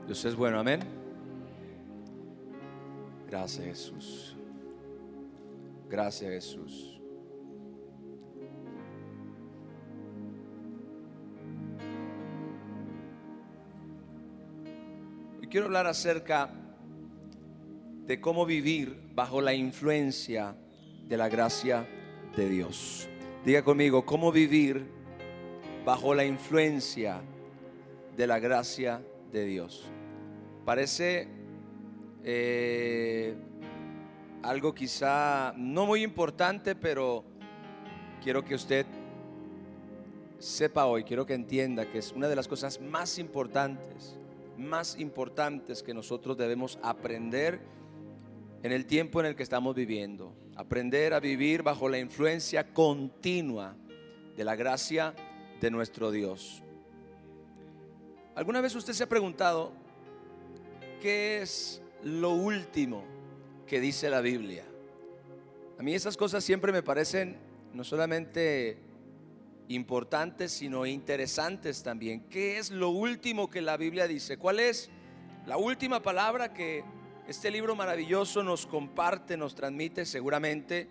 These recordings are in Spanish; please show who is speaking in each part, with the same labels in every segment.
Speaker 1: Dios es bueno, amén. Gracias, Jesús. Gracias, Jesús. Hoy quiero hablar acerca de cómo vivir bajo la influencia de la gracia de Dios. Diga conmigo, cómo vivir bajo la influencia de la gracia de Dios. Parece algo quizá no muy importante, pero quiero que usted sepa hoy, quiero que entienda que es una de las cosas más importantes que nosotros debemos aprender en el tiempo en el que estamos viviendo. Aprender a vivir bajo la influencia continua de la gracia de nuestro Dios. ¿Alguna vez usted se ha preguntado qué es lo último que dice la Biblia? A mí esas cosas siempre me parecen no solamente importantes, sino interesantes también. ¿Qué es lo último que la Biblia dice? ¿Cuál es la última palabra que este libro maravilloso nos comparte, nos transmite? Seguramente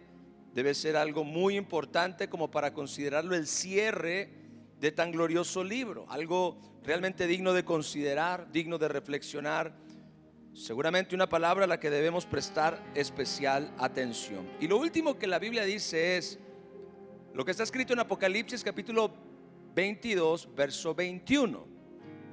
Speaker 1: debe ser algo muy importante como para considerarlo el cierre de tan glorioso libro, algo realmente digno de considerar, digno de reflexionar, seguramente una palabra a la que debemos prestar especial atención. Y lo último que la Biblia dice es lo que está escrito en Apocalipsis capítulo 22, verso 21.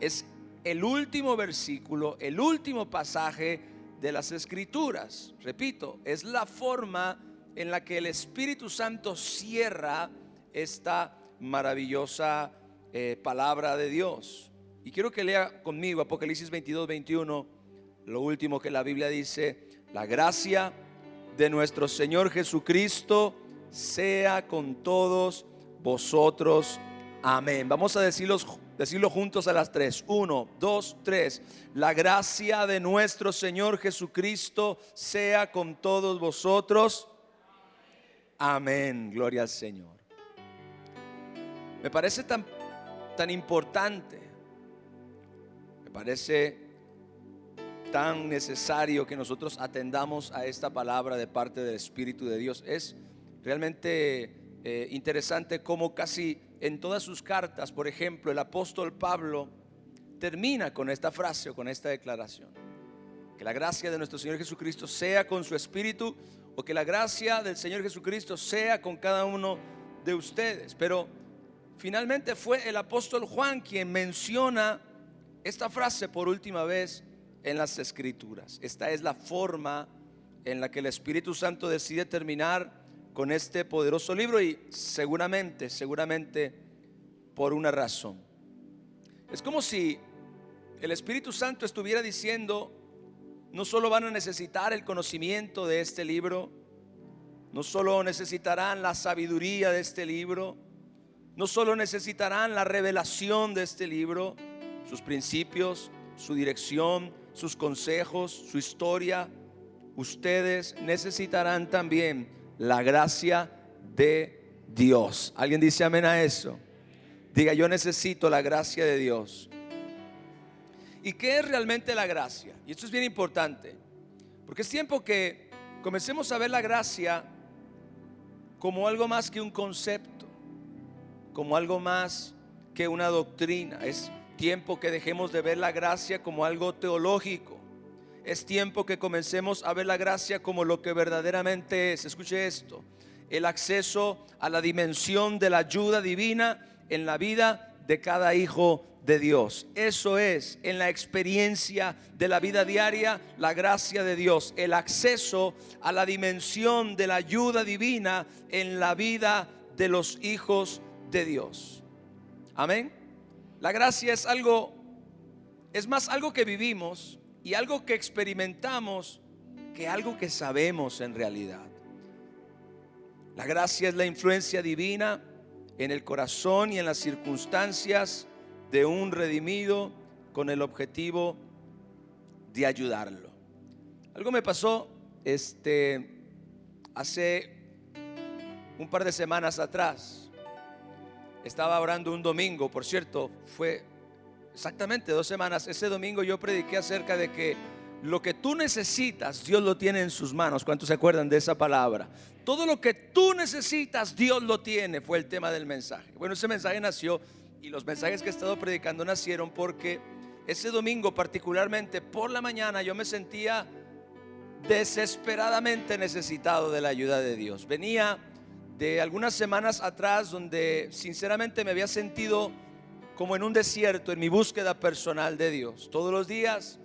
Speaker 1: Es el último versículo, el último pasaje de las Escrituras. Repito, es la forma en la que el Espíritu Santo cierra esta maravillosa palabra de Dios. Y quiero que lea conmigo Apocalipsis 22, 21, lo último que la Biblia dice: la gracia de nuestro Señor Jesucristo sea con todos vosotros. Amén. Vamos a decirlo juntos a las tres. 1, 2, 3. La gracia de nuestro Señor Jesucristo sea con todos vosotros. Amén. Gloria al Señor. Me parece tan importante, me parece tan necesario que nosotros atendamos a esta palabra de parte del Espíritu de Dios. Es realmente interesante cómo casi en todas sus cartas, por ejemplo, el apóstol Pablo termina con esta frase o con esta declaración: que la gracia de nuestro Señor Jesucristo sea con su espíritu, o que la gracia del Señor Jesucristo sea con cada uno de ustedes. Pero finalmente fue el apóstol Juan quien menciona esta frase por última vez en las Escrituras. Esta es la forma en la que el Espíritu Santo decide terminar con este poderoso libro, y seguramente por una razón. Es como si el Espíritu Santo estuviera diciendo: no solo van a necesitar el conocimiento de este libro, no solo necesitarán la sabiduría de este libro, no solo necesitarán la revelación de este libro, sus principios, su dirección, sus consejos, su historia. Ustedes necesitarán también la gracia de Dios. ¿Alguien dice amén a eso? Diga: yo necesito la gracia de Dios. ¿Y qué es realmente la gracia? Y esto es bien importante, porque es tiempo que comencemos a ver la gracia como algo más que un concepto, como algo más que una doctrina. Es tiempo que dejemos de ver la gracia como algo teológico. Es tiempo que comencemos a ver la gracia como lo que verdaderamente es. Escuche esto: el acceso a la dimensión de la ayuda divina en la vida de cada hijo de Dios. Eso es, en la experiencia de la vida diaria, la gracia de Dios, el acceso a la dimensión de la ayuda divina en la vida de los hijos de Dios. Amén. La gracia es algo, es más algo que vivimos y algo que experimentamos que algo que sabemos en realidad. La gracia es la influencia divina en el corazón y en las circunstancias de un redimido con el objetivo de ayudarlo. Algo me pasó hace un par de semanas atrás. Estaba orando un domingo, por cierto, fue exactamente 2 semanas, ese domingo yo prediqué acerca de que lo que tú necesitas, Dios lo tiene en sus manos. ¿Cuántos se acuerdan de esa palabra? Todo lo que tú necesitas, Dios lo tiene, fue el tema del mensaje. Bueno, ese mensaje nació, y los mensajes que he estado predicando nacieron porque ese domingo particularmente por la mañana yo me sentía desesperadamente necesitado de la ayuda de Dios. Venía de algunas semanas atrás donde sinceramente me había sentido como en un desierto en mi búsqueda personal de Dios. Todos los días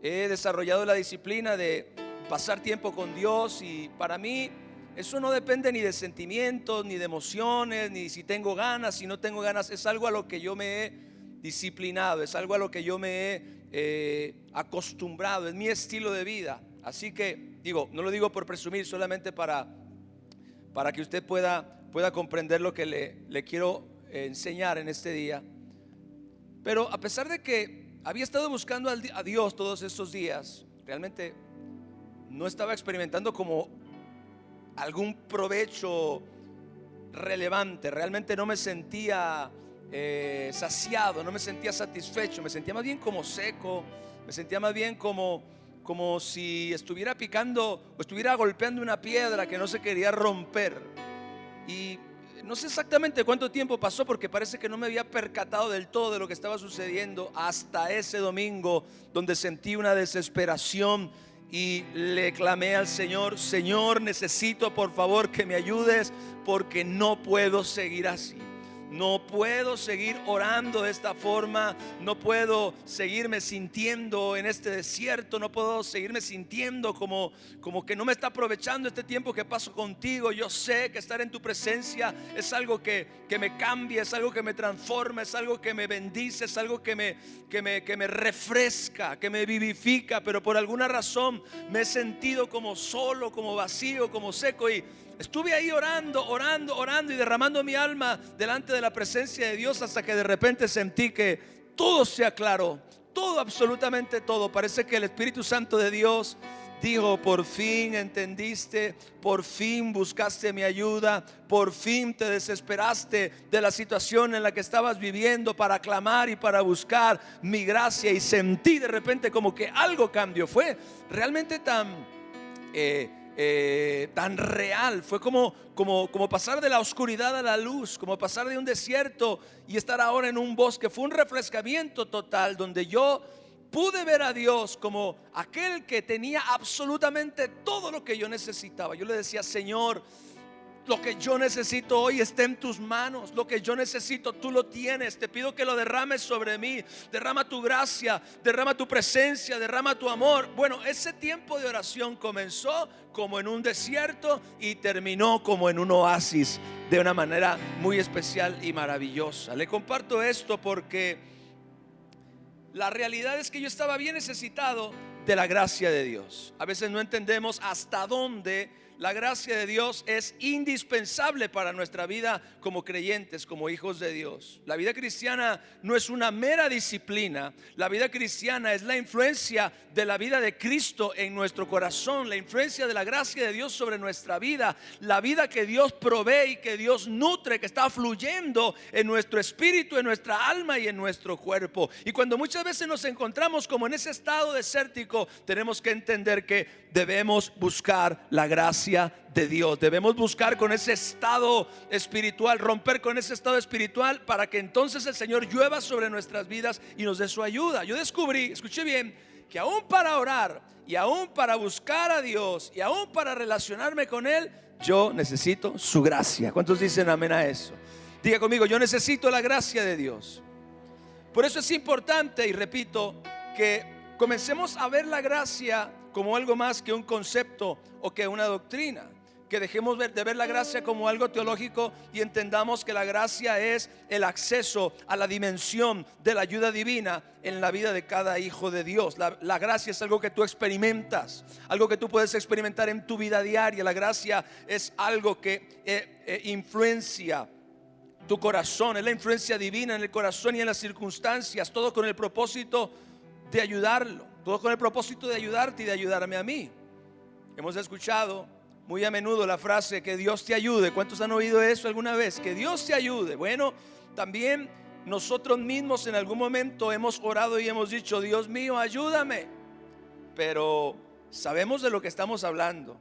Speaker 1: he desarrollado la disciplina de pasar tiempo con Dios, y para mí eso no depende ni de sentimientos, ni de emociones, ni si tengo ganas, si no tengo ganas. Es algo a lo que yo me he disciplinado, es algo a lo que yo me he acostumbrado, es mi estilo de vida. Así que digo, no lo digo por presumir, solamente para que usted pueda comprender lo que le quiero enseñar en este día. Pero a pesar de que había estado buscando a Dios todos estos días, realmente no estaba experimentando como algún provecho relevante. Realmente no me sentía saciado, no me sentía satisfecho. Me sentía más bien como seco, me sentía más bien como si estuviera picando o estuviera golpeando una piedra que no se quería romper. Y no sé exactamente cuánto tiempo pasó, porque parece que no me había percatado del todo de lo que estaba sucediendo hasta ese domingo, donde sentí una desesperación y le clamé al Señor: Señor, necesito por favor que me ayudes, porque no puedo seguir así. No puedo seguir orando de esta forma. No puedo seguirme sintiendo en este desierto. No puedo seguirme sintiendo como que no me está aprovechando este tiempo que paso contigo. Yo sé que estar en tu presencia es algo que me cambia, es algo que me transforma, es algo que me bendice, es algo que me refresca, que me vivifica. Pero por alguna razón me he sentido como solo, como vacío, como seco, y estuve ahí orando y derramando mi alma delante de la presencia de Dios, hasta que de repente sentí que todo se aclaró, todo, absolutamente todo. Parece que el Espíritu Santo de Dios dijo: por fin entendiste, por fin buscaste mi ayuda, por fin te desesperaste de la situación en la que estabas viviendo para clamar y para buscar mi gracia. Y sentí de repente como que algo cambió. Fue realmente tan real. Fue como pasar de la oscuridad a la luz, como pasar de un desierto y estar ahora en un bosque. Fue un refrescamiento total, donde yo pude ver a Dios como aquel que tenía absolutamente todo lo que yo necesitaba. Yo le decía: Señor, lo que yo necesito hoy está en tus manos. Lo que yo necesito tú lo tienes. Te pido que lo derrames sobre mí. Derrama tu gracia, derrama tu presencia, derrama tu amor. Bueno, ese tiempo de oración comenzó como en un desierto y terminó como en un oasis, de una manera muy especial y maravillosa. Le comparto esto porque la realidad es que yo estaba bien necesitado de la gracia de Dios. A veces no entendemos hasta dónde la gracia de Dios es indispensable para nuestra vida como creyentes, como hijos de Dios. La vida cristiana no es una mera disciplina. La vida cristiana es la influencia de la vida de Cristo en nuestro corazón, la influencia de la gracia de Dios sobre nuestra vida, la vida que Dios provee y que Dios nutre, que está fluyendo en nuestro espíritu, en nuestra alma y en nuestro cuerpo. Y cuando muchas veces nos encontramos como en ese estado desértico, tenemos que entender que debemos buscar la gracia de Dios. Debemos buscar con ese estado espiritual, romper con ese estado espiritual, para que entonces el Señor llueva sobre nuestras vidas y nos dé su ayuda. Yo descubrí, escuché bien, que aún para orar y aún para buscar a Dios y aún para relacionarme con Él, yo necesito su gracia. ¿Cuántos dicen amén a eso? Diga conmigo: yo necesito la gracia de Dios. Por eso es importante, y repito, que comencemos a ver la gracia como algo más que un concepto o que una doctrina. Que dejemos de ver la gracia como algo teológico y entendamos que la gracia es el acceso a la dimensión de la ayuda divina en la vida de cada hijo de Dios. La gracia es algo que tú experimentas, algo que tú puedes experimentar en tu vida diaria. La gracia es algo que influencia tu corazón, es la influencia divina en el corazón y en las circunstancias, todo con el propósito de ayudarlo, todo con el propósito de ayudarte y de ayudarme a mí. Hemos escuchado muy a menudo la frase: que Dios te ayude. ¿Cuántos han oído eso alguna vez? Que Dios te ayude. Bueno, también nosotros mismos en algún momento hemos orado y hemos dicho: Dios mío, ayúdame. Pero sabemos de lo que estamos hablando.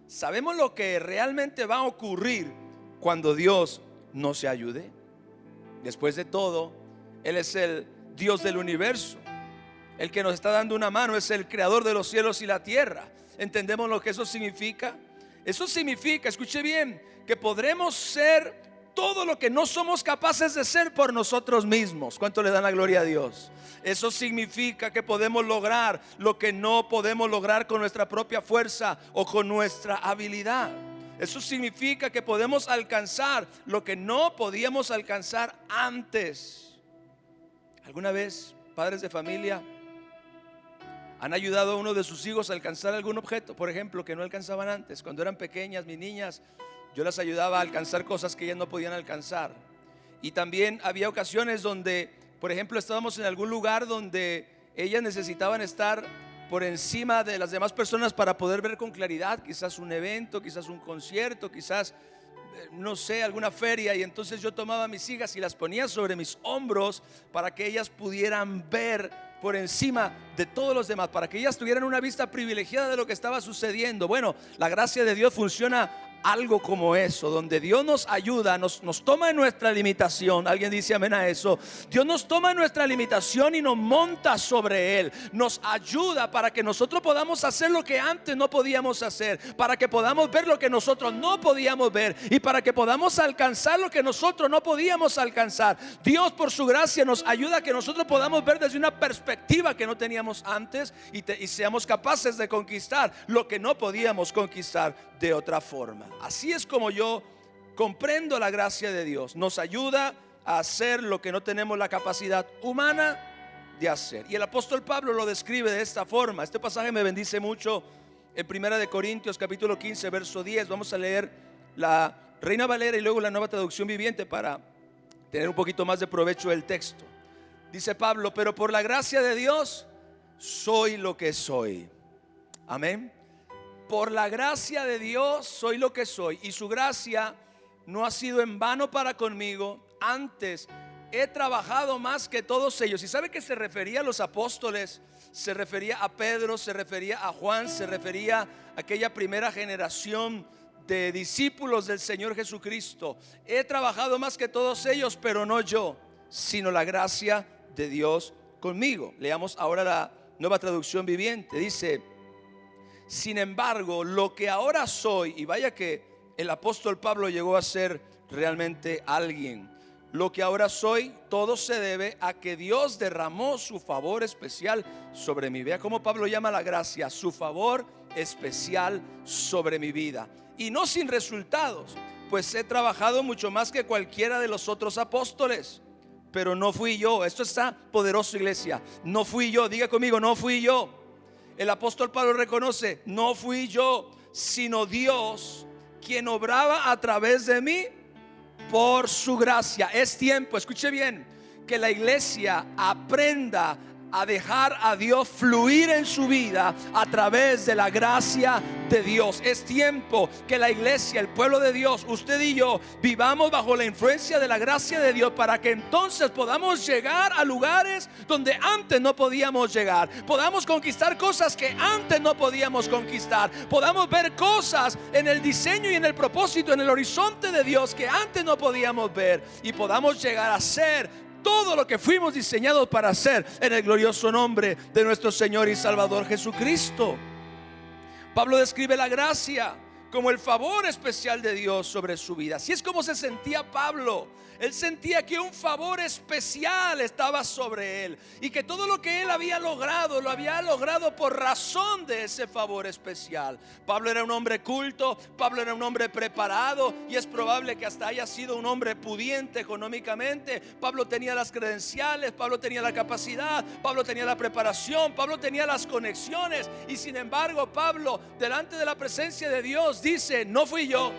Speaker 1: Sabemos lo que realmente va a ocurrir cuando Dios nos ayude. Después de todo, Él es el Dios del universo. El que nos está dando una mano es el creador de los cielos y la tierra. ¿Entendemos lo que eso significa? Eso significa, escuche bien, que podremos ser todo lo que no somos capaces de ser por nosotros mismos. ¿Cuánto le dan la gloria a Dios? Eso significa que podemos lograr lo que no podemos lograr con nuestra propia fuerza o con nuestra habilidad. Eso significa que podemos alcanzar lo que no podíamos alcanzar antes. ¿Alguna vez, padres de familia, han ayudado a uno de sus hijos a alcanzar algún objeto, por ejemplo, que no alcanzaban antes? Cuando eran pequeñas, mis niñas, yo las ayudaba a alcanzar cosas que ellas no podían alcanzar. Y también había ocasiones donde, por ejemplo, estábamos en algún lugar donde ellas necesitaban estar por encima de las demás personas para poder ver con claridad, quizás un evento, quizás un concierto, quizás, no sé, alguna feria. Y entonces yo tomaba a mis hijas y las ponía sobre mis hombros para que ellas pudieran ver por encima de todos los demás, para que ellas tuvieran una vista privilegiada de lo que estaba sucediendo. Bueno, la gracia de Dios funciona algo como eso, donde Dios nos ayuda, nos toma en nuestra limitación. Alguien dice amén a eso. Dios nos toma en nuestra limitación y nos monta sobre Él. Nos ayuda para que nosotros podamos hacer lo que antes no podíamos hacer, para que podamos ver lo que nosotros no podíamos ver y para que podamos alcanzar lo que nosotros no podíamos alcanzar. Dios, por su gracia, nos ayuda a que nosotros podamos ver desde una perspectiva que no teníamos antes y seamos capaces de conquistar lo que no podíamos conquistar de otra forma. Así es como yo comprendo la gracia de Dios. Nos ayuda a hacer lo que no tenemos la capacidad humana de hacer. Y el apóstol Pablo lo describe de esta forma. Este pasaje me bendice mucho. En 1 Corintios capítulo 15 verso 10. Vamos a leer la Reina Valera y luego la Nueva Traducción Viviente para tener un poquito más de provecho del texto. Dice Pablo: pero por la gracia de Dios soy lo que soy. Amén. Por la gracia de Dios soy lo que soy, y su gracia no ha sido en vano para conmigo. Antes he trabajado más que todos ellos. ¿Y sabe que se refería a los apóstoles? Se refería a Pedro, se refería a Juan, se refería a aquella primera generación de discípulos del Señor Jesucristo. He trabajado más que todos ellos, pero no yo, sino la gracia de Dios conmigo. Leamos ahora la Nueva Traducción Viviente. Dice: sin embargo, lo que ahora soy, y vaya que el apóstol Pablo llegó a ser realmente alguien. Lo que ahora soy, todo se debe a que Dios derramó su favor especial sobre mí. Vea cómo Pablo llama la gracia, su favor especial sobre mi vida. Y no sin resultados, pues he trabajado mucho más que cualquiera de los otros apóstoles. Pero no fui yo. Esto está poderoso, iglesia. No fui yo. Diga conmigo: no fui yo. El apóstol Pablo reconoce: no fui yo, sino Dios quien obraba a través de mí por su gracia. Es tiempo, escuche bien, que la iglesia aprenda a dejar a Dios fluir en su vida a través de la gracia de Dios. Es tiempo que la iglesia, el pueblo de Dios, usted y yo, vivamos bajo la influencia de la gracia de Dios, para que entonces podamos llegar a lugares donde antes no podíamos llegar, podamos conquistar cosas que antes no podíamos conquistar, podamos ver cosas en el diseño y en el propósito, en el horizonte de Dios que antes no podíamos ver, y podamos llegar a ser todo lo que fuimos diseñados para hacer en el glorioso nombre de nuestro Señor y Salvador Jesucristo. Pablo describe la gracia como el favor especial de Dios sobre su vida. Así es como se sentía Pablo. Él sentía que un favor especial estaba sobre él, y que todo lo que él había logrado, lo había logrado por razón de ese favor especial. Pablo era un hombre culto, Pablo era un hombre preparado, y es probable que hasta haya sido un hombre pudiente económicamente. Pablo tenía las credenciales, Pablo tenía la capacidad, Pablo tenía la preparación, Pablo tenía las conexiones. Y sin embargo, Pablo, delante de la presencia de Dios, dice: no fui yo,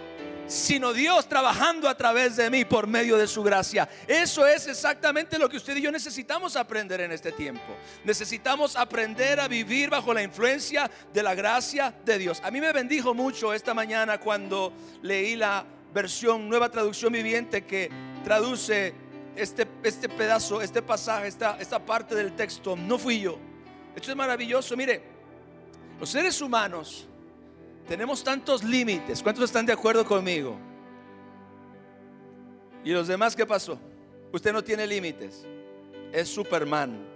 Speaker 1: sino Dios trabajando a través de mí por medio de su gracia. Eso es exactamente lo que usted y yo necesitamos aprender en este tiempo. Necesitamos aprender a vivir bajo la influencia de la gracia de Dios. A mí me bendijo mucho esta mañana cuando leí la versión Nueva Traducción Viviente, que traduce este pedazo, este pasaje, esta parte del texto, no fui yo. Esto es maravilloso. Mire, los seres humanos tenemos tantos límites. ¿Cuántos están de acuerdo conmigo? ¿Y los demás qué pasó? Usted no tiene límites. Es Superman.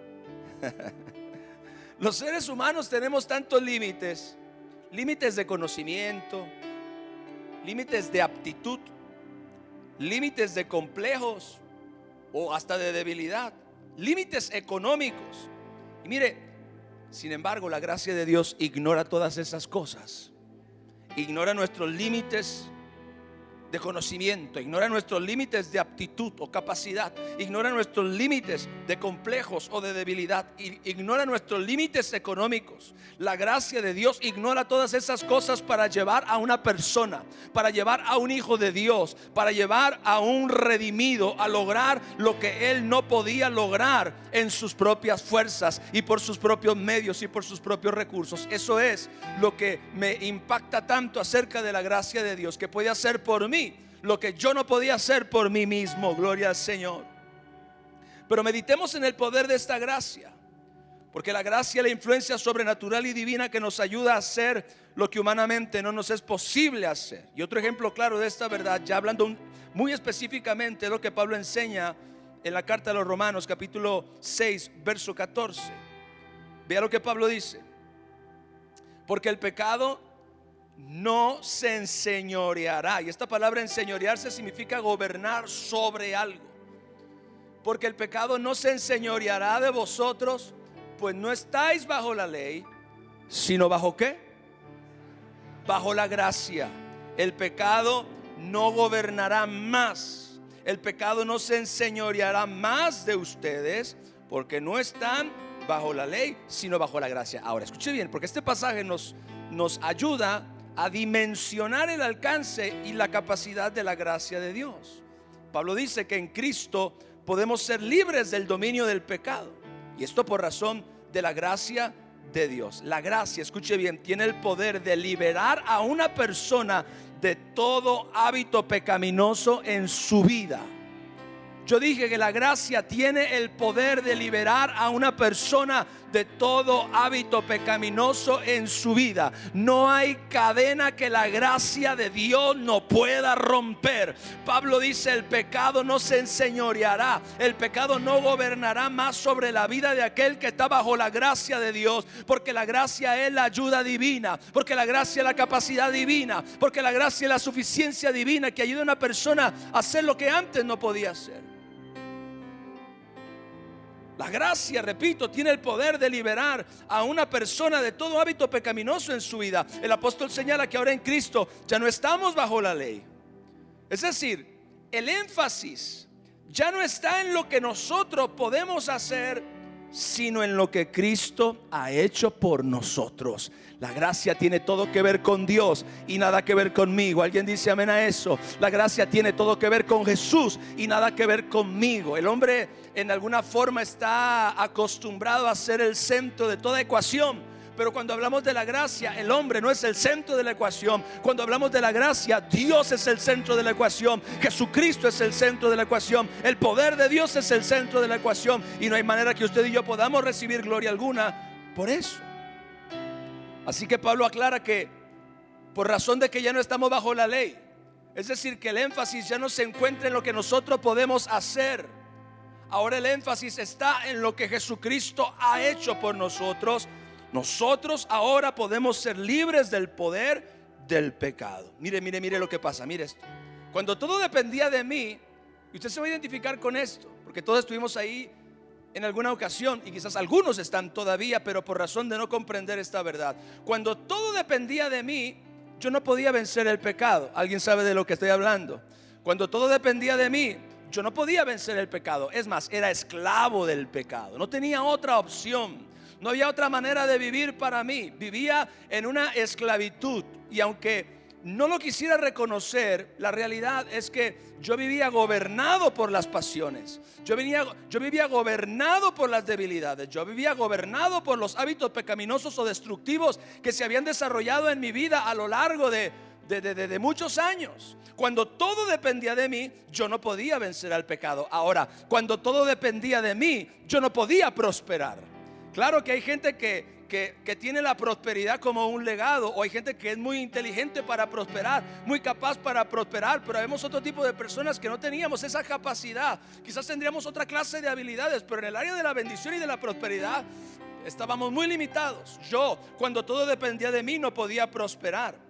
Speaker 1: Los seres humanos tenemos tantos límites. Límites de conocimiento, límites de aptitud, límites de complejos o hasta de debilidad, límites económicos. Y mire, sin embargo, la gracia de Dios ignora todas esas cosas. Ignora nuestros límites de conocimiento, ignora nuestros límites de aptitud o capacidad, ignora nuestros límites de complejos o de debilidad, ignora nuestros límites económicos. La gracia de Dios ignora todas esas cosas para llevar a una persona, para llevar a un hijo de Dios, para llevar a un redimido a lograr lo que él no podía lograr en sus propias fuerzas y por sus propios medios y por sus propios recursos. Eso es lo que me impacta tanto acerca de la gracia de Dios, que puede hacer por mí lo que yo no podía hacer por mí mismo. Gloria al Señor. Pero meditemos en el poder de esta gracia, porque la gracia es la influencia sobrenatural y divina que nos ayuda a hacer lo que humanamente no nos es posible hacer. Y otro ejemplo claro de esta verdad, ya hablando muy específicamente de lo que Pablo enseña en la carta a los Romanos, capítulo 6, verso 14. Vea lo que Pablo dice: porque el pecado no se enseñoreará. Y esta palabra enseñorearse significa gobernar sobre algo. Porque el pecado no se enseñoreará de vosotros, pues no estáis bajo la ley, sino bajo ¿qué? Bajo la gracia. El pecado no gobernará más. El pecado no se enseñoreará más de ustedes, porque no están bajo la ley, sino bajo la gracia. Ahora escuche bien, porque este pasaje nos ayuda a dimensionar el alcance y la capacidad de la gracia de Dios. Pablo dice que en Cristo podemos ser libres del dominio del pecado, y esto por razón de la gracia de Dios. La gracia, escuche bien, tiene el poder de liberar a una persona de todo hábito pecaminoso en su vida. Yo dije que la gracia tiene el poder de liberar a una persona de todo hábito pecaminoso en su vida. No hay cadena que la gracia de Dios no pueda romper. Pablo dice: el pecado no se enseñoreará, el pecado no gobernará más sobre la vida de aquel que está bajo la gracia de Dios, porque la gracia es la ayuda divina, porque la gracia es la capacidad divina, porque la gracia es la suficiencia divina que ayuda a una persona a hacer lo que antes no podía hacer. La gracia, repito, tiene el poder de liberar a una persona de todo hábito pecaminoso en su vida. El apóstol señala que ahora en Cristo ya no estamos bajo la ley. Es decir, el énfasis ya no está en lo que nosotros podemos hacer, sino en lo que Cristo ha hecho por nosotros. La gracia tiene todo que ver con Dios y nada que ver conmigo. ¿Alguien dice amén a eso? La gracia tiene todo que ver con Jesús y nada que ver conmigo. El hombre en alguna forma está acostumbrado a ser el centro de toda ecuación, pero cuando hablamos de la gracia, el hombre no es el centro de la ecuación. Cuando hablamos de la gracia, Dios es el centro de la ecuación. Jesucristo es el centro de la ecuación. El poder de Dios es el centro de la ecuación. Y no hay manera que usted y yo podamos recibir gloria alguna por eso. Así que Pablo aclara que por razón de que ya no estamos bajo la ley, es decir, que el énfasis ya no se encuentra en lo que nosotros podemos hacer. Ahora el énfasis está en lo que Jesucristo ha hecho por nosotros. Nosotros ahora podemos ser libres del poder del pecado. Mire lo que pasa, mire esto. Cuando todo dependía de mí, y usted se va a identificar con esto, porque todos estuvimos ahí en alguna ocasión, y quizás algunos están todavía, pero por razón de no comprender esta verdad. Cuando todo dependía de mí, yo no podía vencer el pecado. ¿Alguien sabe de lo que estoy hablando? Cuando todo dependía de mí, yo no podía vencer el pecado. Es más, era esclavo del pecado. No tenía otra opción. No había otra manera de vivir para mí. Vivía en una esclavitud. Y aunque no lo quisiera reconocer, la realidad es que yo vivía gobernado por las pasiones. Yo vivía gobernado por las debilidades. Yo vivía gobernado por los hábitos pecaminosos o destructivos que se habían desarrollado en mi vida a lo largo de de muchos años. Cuando todo dependía de mí, yo no podía vencer al pecado. Ahora, cuando todo dependía de mí, yo no podía prosperar. Claro que hay gente que tiene la prosperidad como un legado, o hay gente que es muy inteligente para prosperar, muy capaz para prosperar, pero vemos otro tipo de personas que no teníamos esa capacidad. Quizás tendríamos otra clase de habilidades, pero en el área de la bendición y de la prosperidad estábamos muy limitados. Yo, cuando todo dependía de mí, no podía prosperar.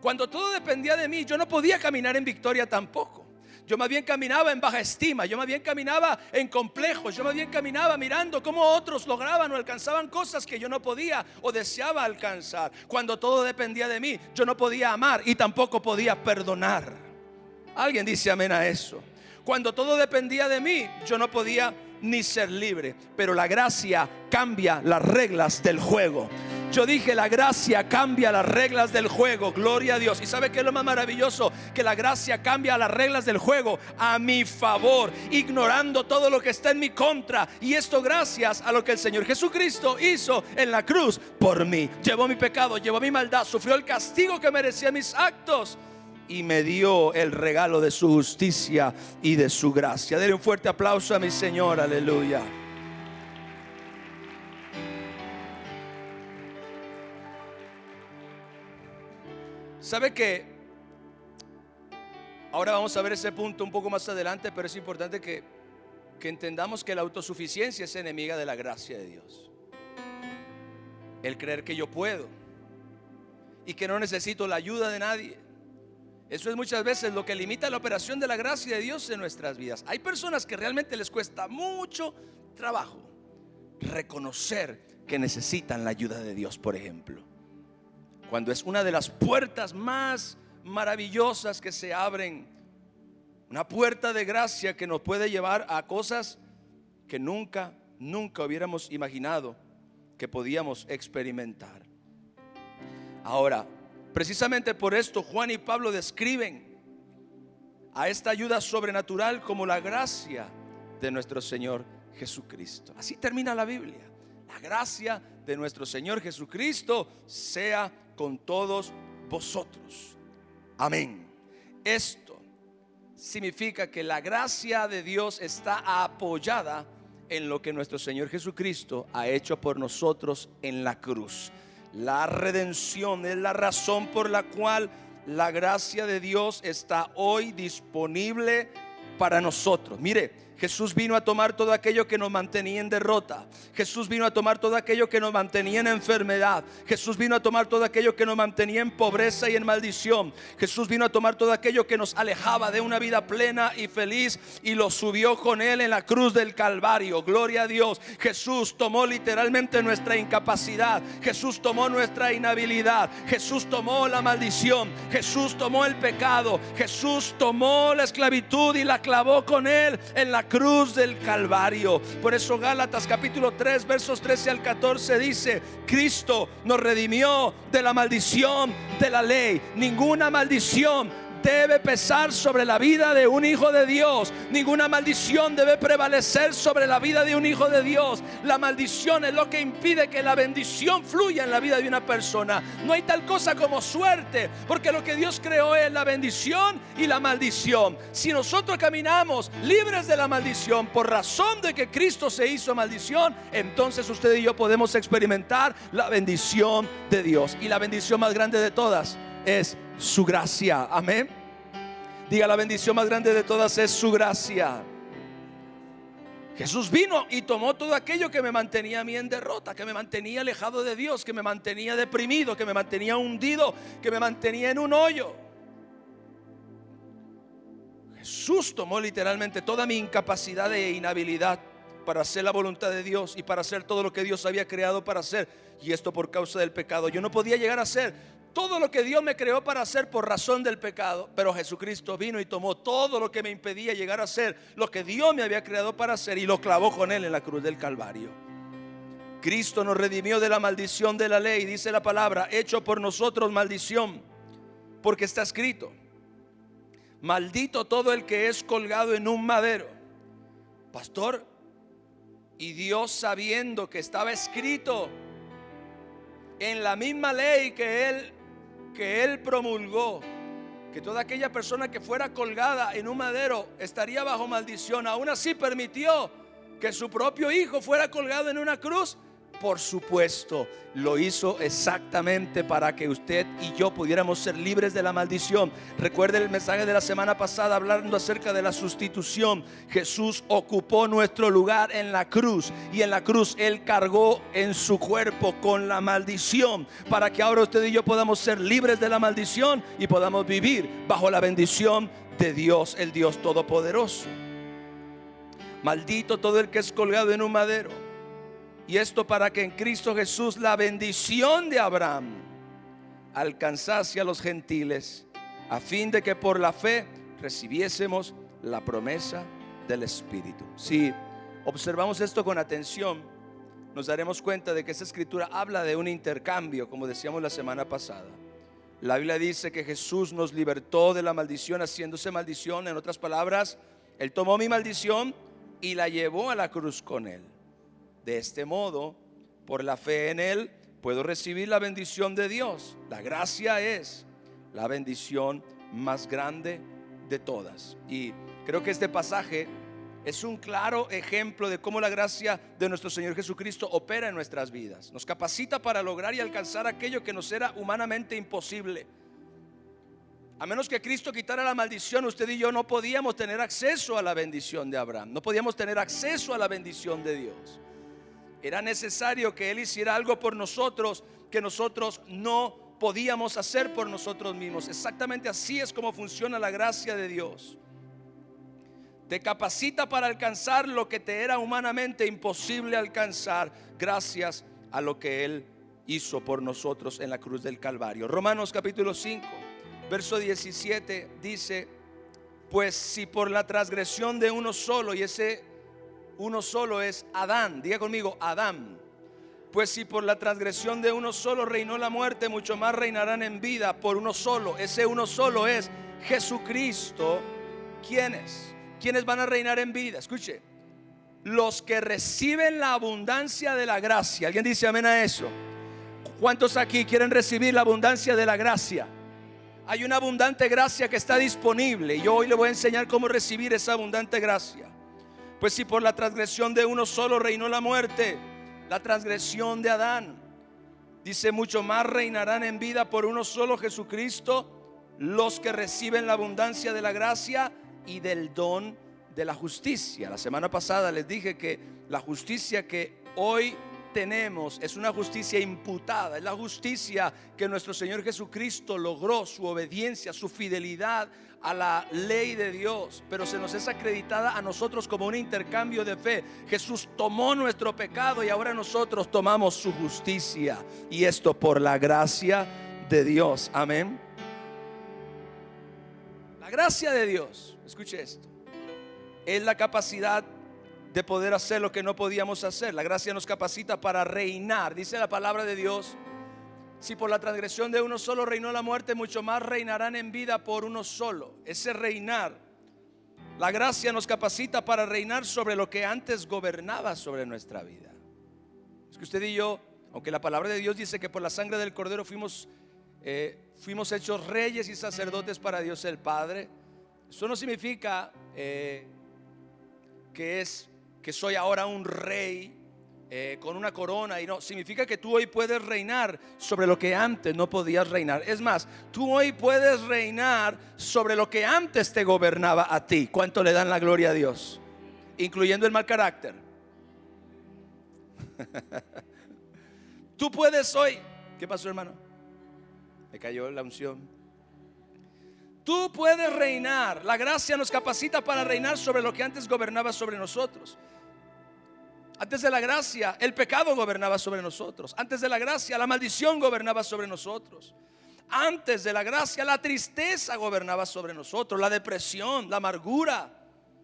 Speaker 1: Cuando todo dependía de mí, yo no podía caminar en victoria tampoco. Yo más bien caminaba en baja estima, yo más bien caminaba en complejos, yo más bien caminaba mirando cómo otros lograban o alcanzaban cosas que yo no podía o deseaba alcanzar. Cuando todo dependía de mí, yo no podía amar y tampoco podía perdonar. Alguien dice amén a eso. Cuando todo dependía de mí, yo no podía ni ser libre. Pero la gracia cambia las reglas del juego. Yo dije, la gracia cambia las reglas del juego. Gloria a Dios. ¿Y sabe qué es lo más maravilloso? Que la gracia cambia las reglas del juego a mi favor, ignorando todo lo que está en mi contra. Y esto gracias a lo que el Señor Jesucristo hizo en la cruz por mí. Llevó mi pecado, llevó mi maldad, sufrió el castigo que merecía mis actos y me dio el regalo de su justicia y de su gracia. Denle un fuerte aplauso a mi Señor. Aleluya. ¿Sabe que ahora vamos a ver ese punto un poco más adelante? Pero es importante que entendamos que la autosuficiencia es enemiga de la gracia de Dios. El creer que yo puedo y que no necesito la ayuda de nadie. Eso es muchas veces lo que limita la operación de la gracia de Dios en nuestras vidas. Hay personas que realmente les cuesta mucho trabajo reconocer que necesitan la ayuda de Dios, por ejemplo. Cuando es una de las puertas más maravillosas que se abren, una puerta de gracia que nos puede llevar a cosas que nunca hubiéramos imaginado que podíamos experimentar. Ahora, precisamente por esto Juan y Pablo describen a esta ayuda sobrenatural como la gracia de nuestro Señor Jesucristo. Así termina la Biblia. La gracia de nuestro Señor Jesucristo sea con todos vosotros. Amén. Esto significa que la gracia de Dios está apoyada en lo que nuestro Señor Jesucristo ha hecho por nosotros en la cruz. La redención es la razón por la cual la gracia de Dios está hoy disponible para nosotros. Mire, Jesús vino a tomar todo aquello que nos mantenía en derrota. Jesús vino a tomar todo aquello que nos mantenía en enfermedad. Jesús vino a tomar todo aquello que nos mantenía en pobreza y en maldición. Jesús vino a tomar todo aquello que nos alejaba de una vida plena y feliz y lo subió con Él en la cruz del Calvario. Gloria a Dios. Jesús tomó literalmente nuestra incapacidad. Jesús tomó nuestra inhabilidad. Jesús tomó la maldición. Jesús tomó el pecado. Jesús tomó la esclavitud y la clavó con Él en la cruz del Calvario. Por eso Gálatas capítulo 3 versos 13 al 14 dice: Cristo nos redimió de la maldición de la ley. Ninguna maldición debe pesar sobre la vida de un hijo de Dios. Ninguna maldición debe prevalecer sobre la vida de un hijo de Dios. La maldición es lo que impide que la bendición fluya en la vida de una persona. No hay tal cosa como suerte, porque lo que Dios creó es la bendición y la maldición. Si nosotros caminamos libres de la maldición por razón de que Cristo se hizo maldición, entonces usted y yo podemos experimentar la bendición de Dios. Y la bendición más grande de todas es su gracia. Amén. Diga: la bendición más grande de todas es su gracia. Jesús vino y tomó todo aquello que me mantenía a mí en derrota, que me mantenía alejado de Dios, que me mantenía deprimido, que me mantenía hundido, que me mantenía en un hoyo. Jesús tomó literalmente toda mi incapacidad e inhabilidad para hacer la voluntad de Dios y para hacer todo lo que Dios había creado para hacer. Y esto por causa del pecado. Yo no podía llegar a hacer todo lo que Dios me creó para hacer por razón del pecado, pero Jesucristo vino y tomó todo lo que me impedía llegar a hacer lo que Dios me había creado para hacer y lo clavó con Él en la cruz del Calvario. Cristo nos redimió de la maldición de la ley. Dice la palabra: hecho por nosotros maldición, porque está escrito: maldito todo el que es colgado en un madero. Pastor, y Dios, sabiendo que estaba escrito en la misma ley que Él que Él promulgó, que toda aquella persona que fuera colgada en un madero estaría bajo maldición, aún así permitió que su propio hijo fuera colgado en una cruz. Por supuesto, lo hizo exactamente para que usted y yo pudiéramos ser libres de la maldición. Recuerde el mensaje de la semana pasada hablando acerca de la sustitución. Jesús ocupó nuestro lugar en la cruz, y en la cruz Él cargó en su cuerpo con la maldición, para que ahora usted y yo podamos ser libres de la maldición y podamos vivir bajo la bendición de Dios, el Dios Todopoderoso. Maldito todo el que es colgado en un madero. Y esto para que en Cristo Jesús la bendición de Abraham alcanzase a los gentiles, a fin de que por la fe recibiésemos la promesa del Espíritu. Si observamos esto con atención, nos daremos cuenta de que esta escritura habla de un intercambio, como decíamos la semana pasada. La Biblia dice que Jesús nos libertó de la maldición, haciéndose maldición. En otras palabras, Él tomó mi maldición y la llevó a la cruz con Él. De este modo, por la fe en Él, puedo recibir la bendición de Dios. La gracia es la bendición más grande de todas. Y creo que este pasaje es un claro ejemplo de cómo la gracia de nuestro Señor Jesucristo opera en nuestras vidas. Nos capacita para lograr y alcanzar aquello que nos era humanamente imposible. A menos que Cristo quitara la maldición, usted y yo no podíamos tener acceso a la bendición de Abraham. No podíamos tener acceso a la bendición de Dios. Era necesario que Él hiciera algo por nosotros que nosotros no podíamos hacer por nosotros mismos. Exactamente así es como funciona la gracia de Dios. Te capacita para alcanzar lo que te era humanamente imposible alcanzar, gracias a lo que Él hizo por nosotros en la cruz del Calvario. Romanos capítulo 5, verso 17 dice: pues si por la transgresión de uno solo, y ese uno solo es Adán, diga conmigo, Adán. Pues si por la transgresión de uno solo reinó la muerte, mucho más reinarán en vida por uno solo. Ese uno solo es Jesucristo. ¿Quiénes? ¿Quiénes van a reinar en vida? Escuche: los que reciben la abundancia de la gracia. ¿Alguien dice amén a eso? ¿Cuántos aquí quieren recibir la abundancia de la gracia? Hay una abundante gracia que está disponible, y yo hoy le voy a enseñar cómo recibir esa abundante gracia. Pues si por la transgresión de uno solo reinó la muerte, la transgresión de Adán, dice, mucho más reinarán en vida por uno solo, Jesucristo, los que reciben la abundancia de la gracia y del don de la justicia. La semana pasada les dije que la justicia que hoy tenemos es una justicia imputada, es la justicia que nuestro Señor Jesucristo logró, su obediencia, su fidelidad a la ley de Dios, pero se nos es acreditada a nosotros como un intercambio de fe. Jesús tomó nuestro pecado y ahora nosotros tomamos su justicia, y esto por la gracia de Dios. Amén. La gracia de Dios, escuche esto, es la capacidad de poder hacer lo que no podíamos hacer. La gracia nos capacita para reinar. Dice la palabra de Dios: si por la transgresión de uno solo reinó la muerte, mucho más reinarán en vida por uno solo. Ese reinar, la gracia nos capacita para reinar sobre lo que antes gobernaba sobre nuestra vida. Es que usted y yo, aunque la palabra de Dios dice que por la sangre del Cordero fuimos hechos reyes y sacerdotes para Dios el Padre, eso no significa que soy ahora un rey con una corona, y no, significa que tú hoy puedes reinar sobre lo que antes no podías reinar. Es más, tú hoy puedes reinar sobre lo que antes te gobernaba a ti. ¿Cuánto le dan la gloria a Dios? Incluyendo el mal carácter. Tú puedes hoy. ¿Qué pasó, hermano? Me cayó la unción. Tú puedes reinar. La gracia nos capacita para reinar sobre lo que antes gobernaba sobre nosotros. Antes de la gracia, el pecado gobernaba sobre nosotros. Antes de la gracia, la maldición gobernaba sobre nosotros. Antes de la gracia, la tristeza gobernaba sobre nosotros, la depresión, la amargura.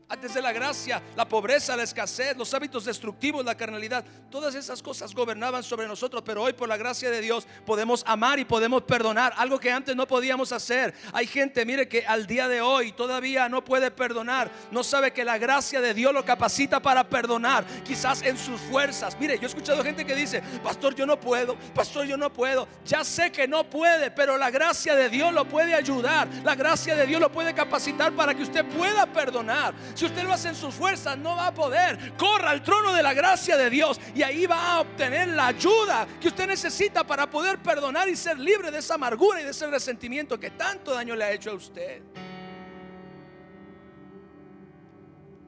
Speaker 1: Antes de la gracia, la pobreza, la escasez, los hábitos destructivos, la carnalidad, todas esas cosas gobernaban sobre nosotros. Pero hoy, por la gracia de Dios, podemos amar y podemos perdonar, algo que antes no podíamos hacer. Hay gente, mire, que al día de hoy todavía no puede perdonar. No sabe que la gracia de Dios lo capacita para perdonar, quizás en sus fuerzas. Mire, yo he escuchado gente que dice: pastor, yo no puedo, pastor, yo no puedo. Ya sé que no puede, pero la gracia de Dios lo puede ayudar. La gracia de Dios lo puede capacitar para que usted pueda perdonar. Si usted lo hace en sus fuerzas, no va a poder. Corra al trono de la gracia de Dios y ahí va a obtener la ayuda que usted necesita para poder perdonar y ser libre de esa amargura y de ese resentimiento que tanto daño le ha hecho a usted.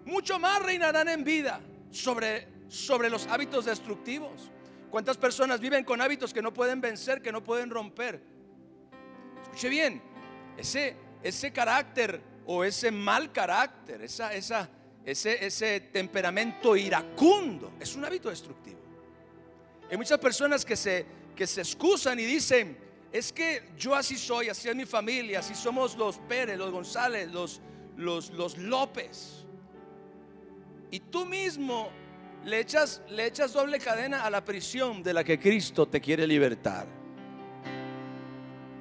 Speaker 1: Mucho más reinarán en vida sobre los hábitos destructivos. ¿Cuántas personas viven con hábitos que no pueden vencer, que no pueden romper? Escuche bien, ese carácter o ese mal carácter, ese temperamento iracundo es un hábito destructivo. Hay muchas personas que se excusan y dicen: es que yo así soy, así es mi familia, así somos los Pérez, los González, los López. Y tú mismo le echas doble cadena a la prisión de la que Cristo te quiere libertar.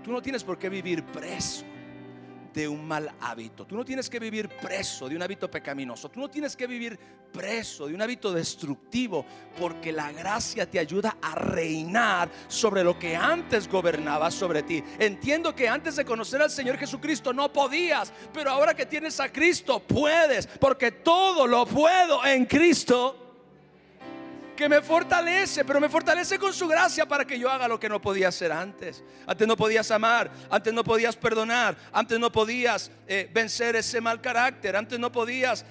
Speaker 1: Tú no tienes por qué vivir preso de un mal hábito. Tú no tienes que vivir preso de un hábito pecaminoso. Tú no tienes que vivir preso de un hábito destructivo, porque la gracia te ayuda a reinar sobre lo que antes gobernaba sobre ti. Entiendo que antes de conocer al Señor Jesucristo no podías, pero ahora que tienes a Cristo puedes, porque todo lo puedo en Cristo que me fortalece, pero me fortalece con su gracia para que yo haga lo que no podía hacer antes. Antes no podías amar, antes no podías perdonar, antes no podías vencer ese mal carácter, antes no podías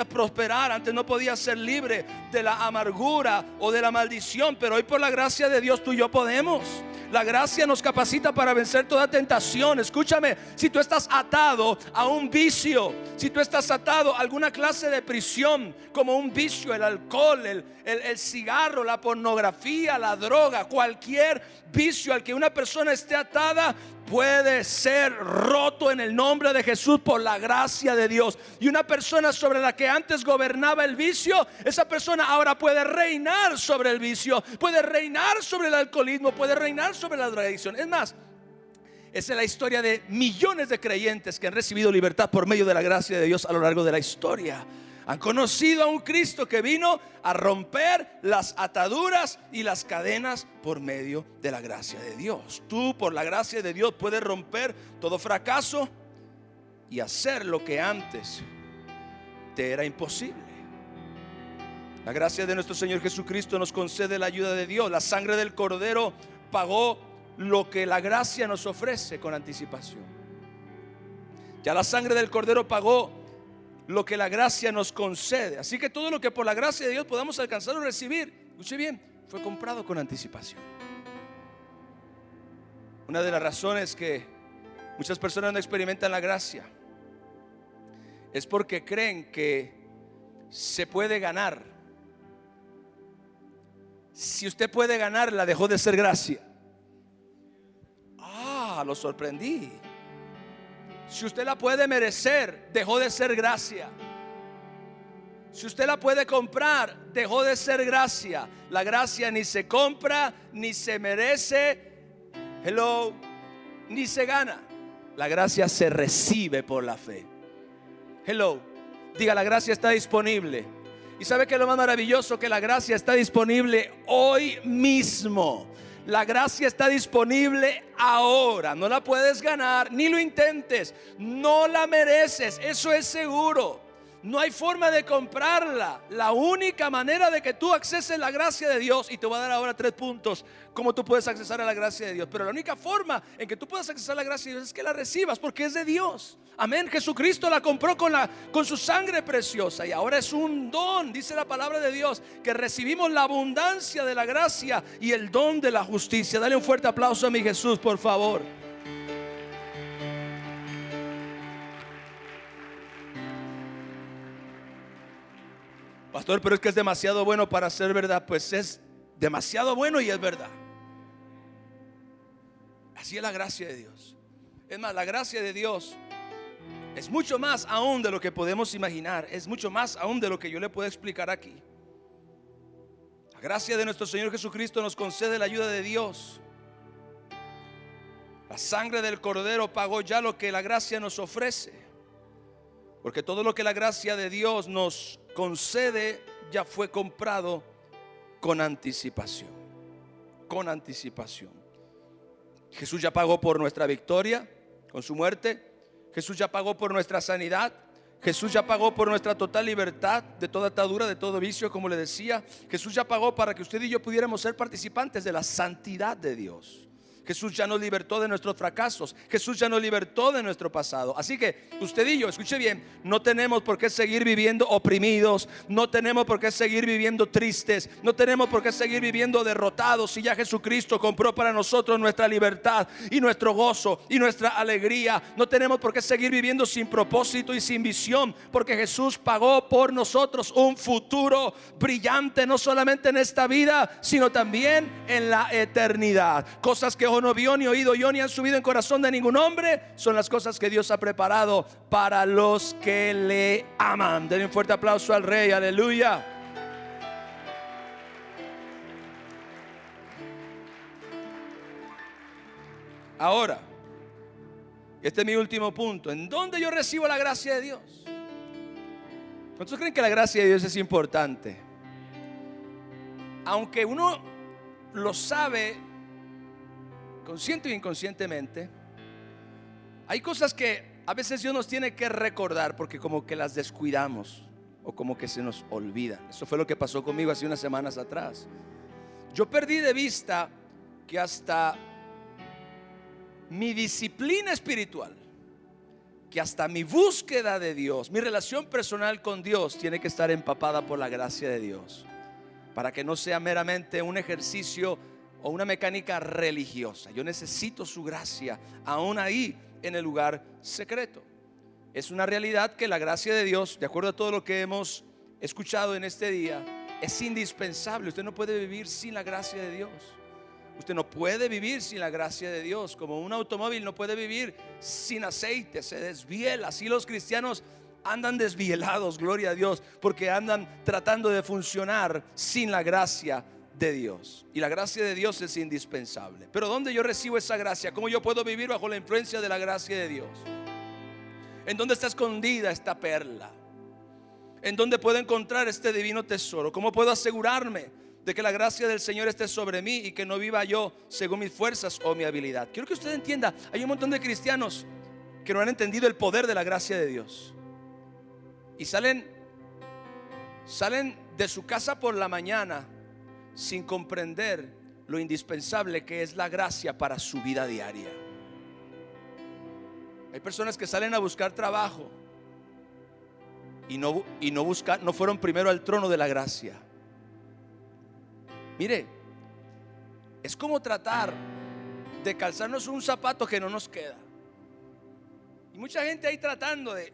Speaker 1: prosperar, antes no podías ser libre de la amargura o de la maldición. Pero hoy, por la gracia de Dios, tú y yo podemos. La gracia nos capacita para vencer toda tentación. Escúchame, si tú estás atado a un vicio, si tú estás atado a alguna clase de prisión, como un vicio, el alcohol, el cigarro, la pornografía, la droga, cualquier vicio al que una persona esté atada, puede ser roto en el nombre de Jesús por la gracia de Dios. Y una persona sobre la que antes gobernaba el vicio, esa persona ahora puede reinar sobre el vicio, puede reinar sobre el alcoholismo, puede reinar sobre la drogadicción. Es más, esa es la historia de millones de creyentes que han recibido libertad por medio de la gracia de Dios a lo largo de la historia. Han conocido a un Cristo que vino a romper las ataduras y las cadenas por medio de la gracia de Dios. Tú, por la gracia de Dios, puedes romper todo fracaso y hacer lo que antes te era imposible. La gracia de nuestro Señor Jesucristo nos concede la ayuda de Dios. La sangre del Cordero pagó lo que la gracia nos ofrece con anticipación. Ya la sangre del Cordero pagó lo que la gracia nos concede. Así que todo lo que por la gracia de Dios podamos alcanzar o recibir, escuche bien, fue comprado con anticipación. Una de las razones que muchas personas no experimentan la gracia es porque creen que se puede ganar. Si usted puede ganarla, dejó de ser gracia. Lo sorprendí. Si usted la puede merecer, dejó de ser gracia. Si usted la puede comprar, dejó de ser gracia. La gracia ni se compra, ni se merece, ni se gana. La gracia se recibe por la fe. Diga, la gracia está disponible. Y sabe que lo más maravilloso, que la gracia está disponible hoy mismo. La gracia está disponible ahora. No la puedes ganar, ni lo intentes. No la mereces, eso es seguro. No hay forma de comprarla. La única manera de que tú acceses la gracia de Dios, y te voy a dar ahora 3 puntos cómo tú puedes accesar a la gracia de Dios. Pero la única forma en que tú puedas accesar a la gracia de Dios es que la recibas, porque es de Dios. Amén. Jesucristo la compró con su sangre preciosa, y ahora es un don. Dice la palabra de Dios que recibimos la abundancia de la gracia y el don de la justicia. Dale un fuerte aplauso a mi Jesús, por favor. Pastor, pero es que es demasiado bueno para ser verdad. Pues es demasiado bueno y es verdad. Así es la gracia de Dios. Es más, la gracia de Dios Es mucho más aún de lo que podemos imaginar. Es mucho más aún de lo que yo le puedo explicar aquí. La gracia de nuestro Señor Jesucristo nos concede la ayuda de Dios. La sangre del Cordero pagó ya lo que la gracia nos ofrece. Porque todo lo que la gracia de Dios nos concede ya fue comprado con anticipación. Con anticipación. Jesús ya pagó por nuestra victoria con su muerte. Jesús ya pagó por nuestra sanidad. Jesús ya pagó por nuestra total libertad de toda atadura, de todo vicio, como le decía. Jesús ya pagó para que usted y yo pudiéramos ser participantes de la santidad de Dios. Jesús ya nos libertó de nuestros fracasos. Jesús ya nos libertó de nuestro pasado. Así que usted y yo, escuche bien, no tenemos por qué seguir viviendo oprimidos. No tenemos por qué seguir viviendo tristes. No tenemos por qué seguir viviendo derrotados. Si ya Jesucristo compró para nosotros nuestra libertad y nuestro gozo y nuestra alegría. No tenemos por qué seguir viviendo sin propósito y sin visión, porque Jesús pagó por nosotros un futuro brillante, no solamente en esta vida, sino también en la eternidad. Cosas que ojo no vio, ni oído yo, ni han subido en corazón de ningún hombre, son las cosas que Dios ha preparado para los que le aman. Denle un fuerte aplauso al Rey, aleluya. Ahora, este es mi último punto. ¿En dónde yo recibo la gracia de Dios? ¿Cuántos creen que la gracia de Dios es importante? Aunque uno lo sabe consciente o inconscientemente, hay cosas que a veces Dios nos tiene que recordar porque como que las descuidamos o como que se nos olvida. Eso fue lo que pasó conmigo hace unas semanas atrás. Yo perdí de vista que hasta mi disciplina espiritual, que hasta mi búsqueda de Dios, mi relación personal con Dios tiene que estar empapada por la gracia de Dios, para que no sea meramente un ejercicio o una mecánica religiosa. Yo necesito su gracia aún ahí en el lugar secreto. Es una realidad que la gracia de Dios, de acuerdo a todo lo que hemos escuchado en este día, es indispensable. Usted no puede vivir sin la gracia de Dios. Usted no puede vivir sin la gracia de Dios. Como un automóvil no puede vivir sin aceite, se desviela. Así los cristianos andan desvielados, gloria a Dios, porque andan tratando de funcionar sin la gracia de Dios. Y la gracia de Dios es indispensable. Pero ¿dónde yo recibo esa gracia? ¿Cómo yo puedo vivir bajo la influencia de la gracia de Dios? ¿En dónde está escondida esta perla? ¿En dónde puedo encontrar este divino tesoro? ¿Cómo puedo asegurarme de que la gracia del Señor esté sobre mí y que no viva yo según mis fuerzas o mi habilidad? Quiero que usted entienda, hay un montón de cristianos que no han entendido el poder de la gracia de Dios y salen de su casa por la mañana sin comprender lo indispensable que es la gracia para su vida diaria. Hay personas que salen a buscar trabajo y no fueron primero al trono de la gracia. Mire, es como tratar de calzarnos un zapato que no nos queda. Y mucha gente ahí tratando de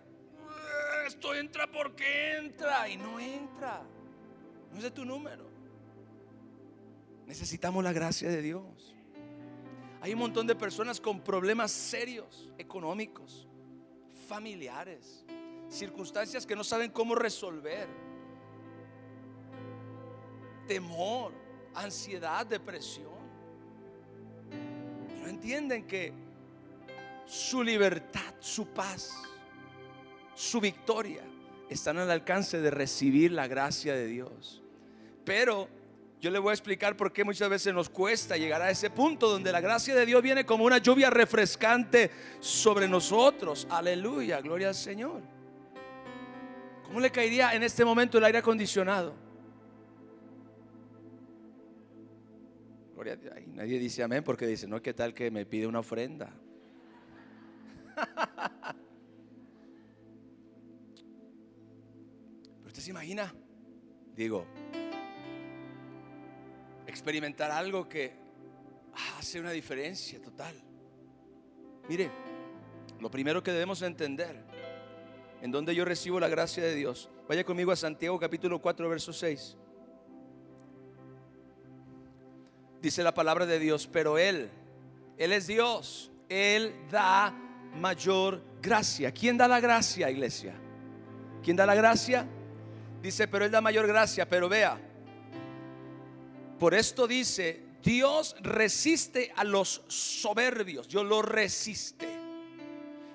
Speaker 1: esto entra porque entra, y no entra. No es de tu número. Necesitamos la gracia de Dios. Hay un montón de personas con problemas serios, económicos, familiares, circunstancias que no saben cómo resolver, temor, ansiedad, depresión, y no entienden que su libertad, su paz, su victoria están al alcance de recibir la gracia de Dios. Pero yo le voy a explicar por qué muchas veces nos cuesta llegar a ese punto donde la gracia de Dios viene como una lluvia refrescante sobre nosotros. Aleluya, gloria al Señor. ¿Cómo le caería en este momento el aire acondicionado? Gloria a Dios. Nadie dice amén porque dice, no, ¿qué tal que me pide una ofrenda? Pero usted se imagina, digo, experimentar algo que hace una diferencia total. Mire, lo primero que debemos entender, en donde yo recibo la gracia de Dios. Vaya conmigo a Santiago capítulo 4 verso 6. Dice la palabra de Dios, pero Él es Dios, Él da mayor Gracia. ¿Quién da la gracia, iglesia? ¿Quién da la gracia? Dice, pero Él da mayor gracia. Pero vea, por esto dice, Dios resiste a los soberbios. Dios los resiste.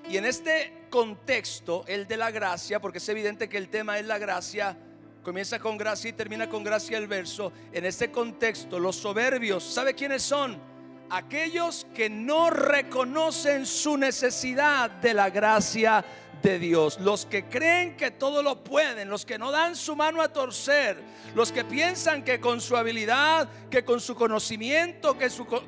Speaker 1: Y en este contexto, el de la gracia, porque es evidente que el tema es la gracia, comienza con gracia y termina con gracia el verso. En este contexto, los soberbios, ¿sabe quiénes son? Aquellos que no reconocen su necesidad de la gracia de Dios, los que creen que todo lo pueden, los que no dan su mano a torcer, los que piensan que con su habilidad, que con su conocimiento,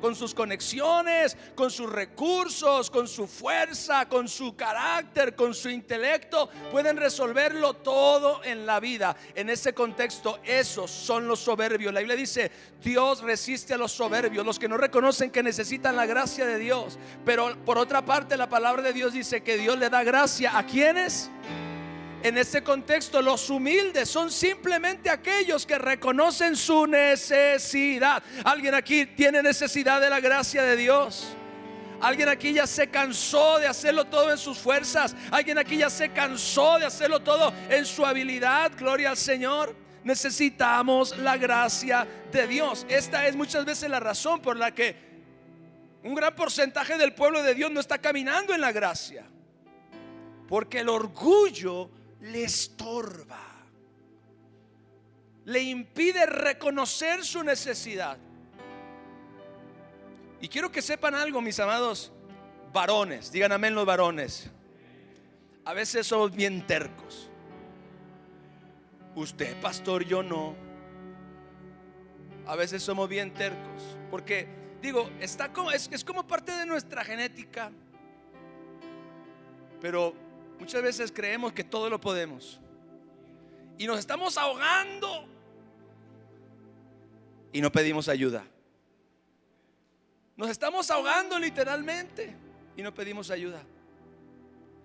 Speaker 1: con sus conexiones, con sus recursos, con su fuerza, con su carácter, con su intelecto, pueden resolverlo todo en la vida. En ese contexto, esos son los soberbios. La Biblia dice, Dios resiste a los soberbios, los que no reconocen que necesitan la gracia de Dios. Pero por otra parte, la palabra de Dios dice que Dios le da gracia ¿a quiénes? En ese contexto, los humildes son simplemente aquellos que reconocen su necesidad. ¿Alguien aquí tiene necesidad de la gracia de Dios? ¿Alguien aquí ya se cansó de hacerlo todo en sus fuerzas? ¿Alguien aquí ya se cansó de hacerlo todo en su habilidad? Gloria al Señor. Necesitamos la gracia de Dios. Esta es muchas veces la razón por la que un gran porcentaje del pueblo de Dios no está caminando en la gracia, porque el orgullo le estorba, le impide reconocer su necesidad. Y quiero que sepan algo, mis amados varones, digan amén los varones. A veces somos bien tercos. Usted, pastor, yo no. A veces somos bien tercos, porque digo, es como parte de nuestra genética. Pero muchas veces creemos que todo lo podemos y nos estamos ahogando y no pedimos ayuda. Nos estamos ahogando literalmente y no pedimos ayuda.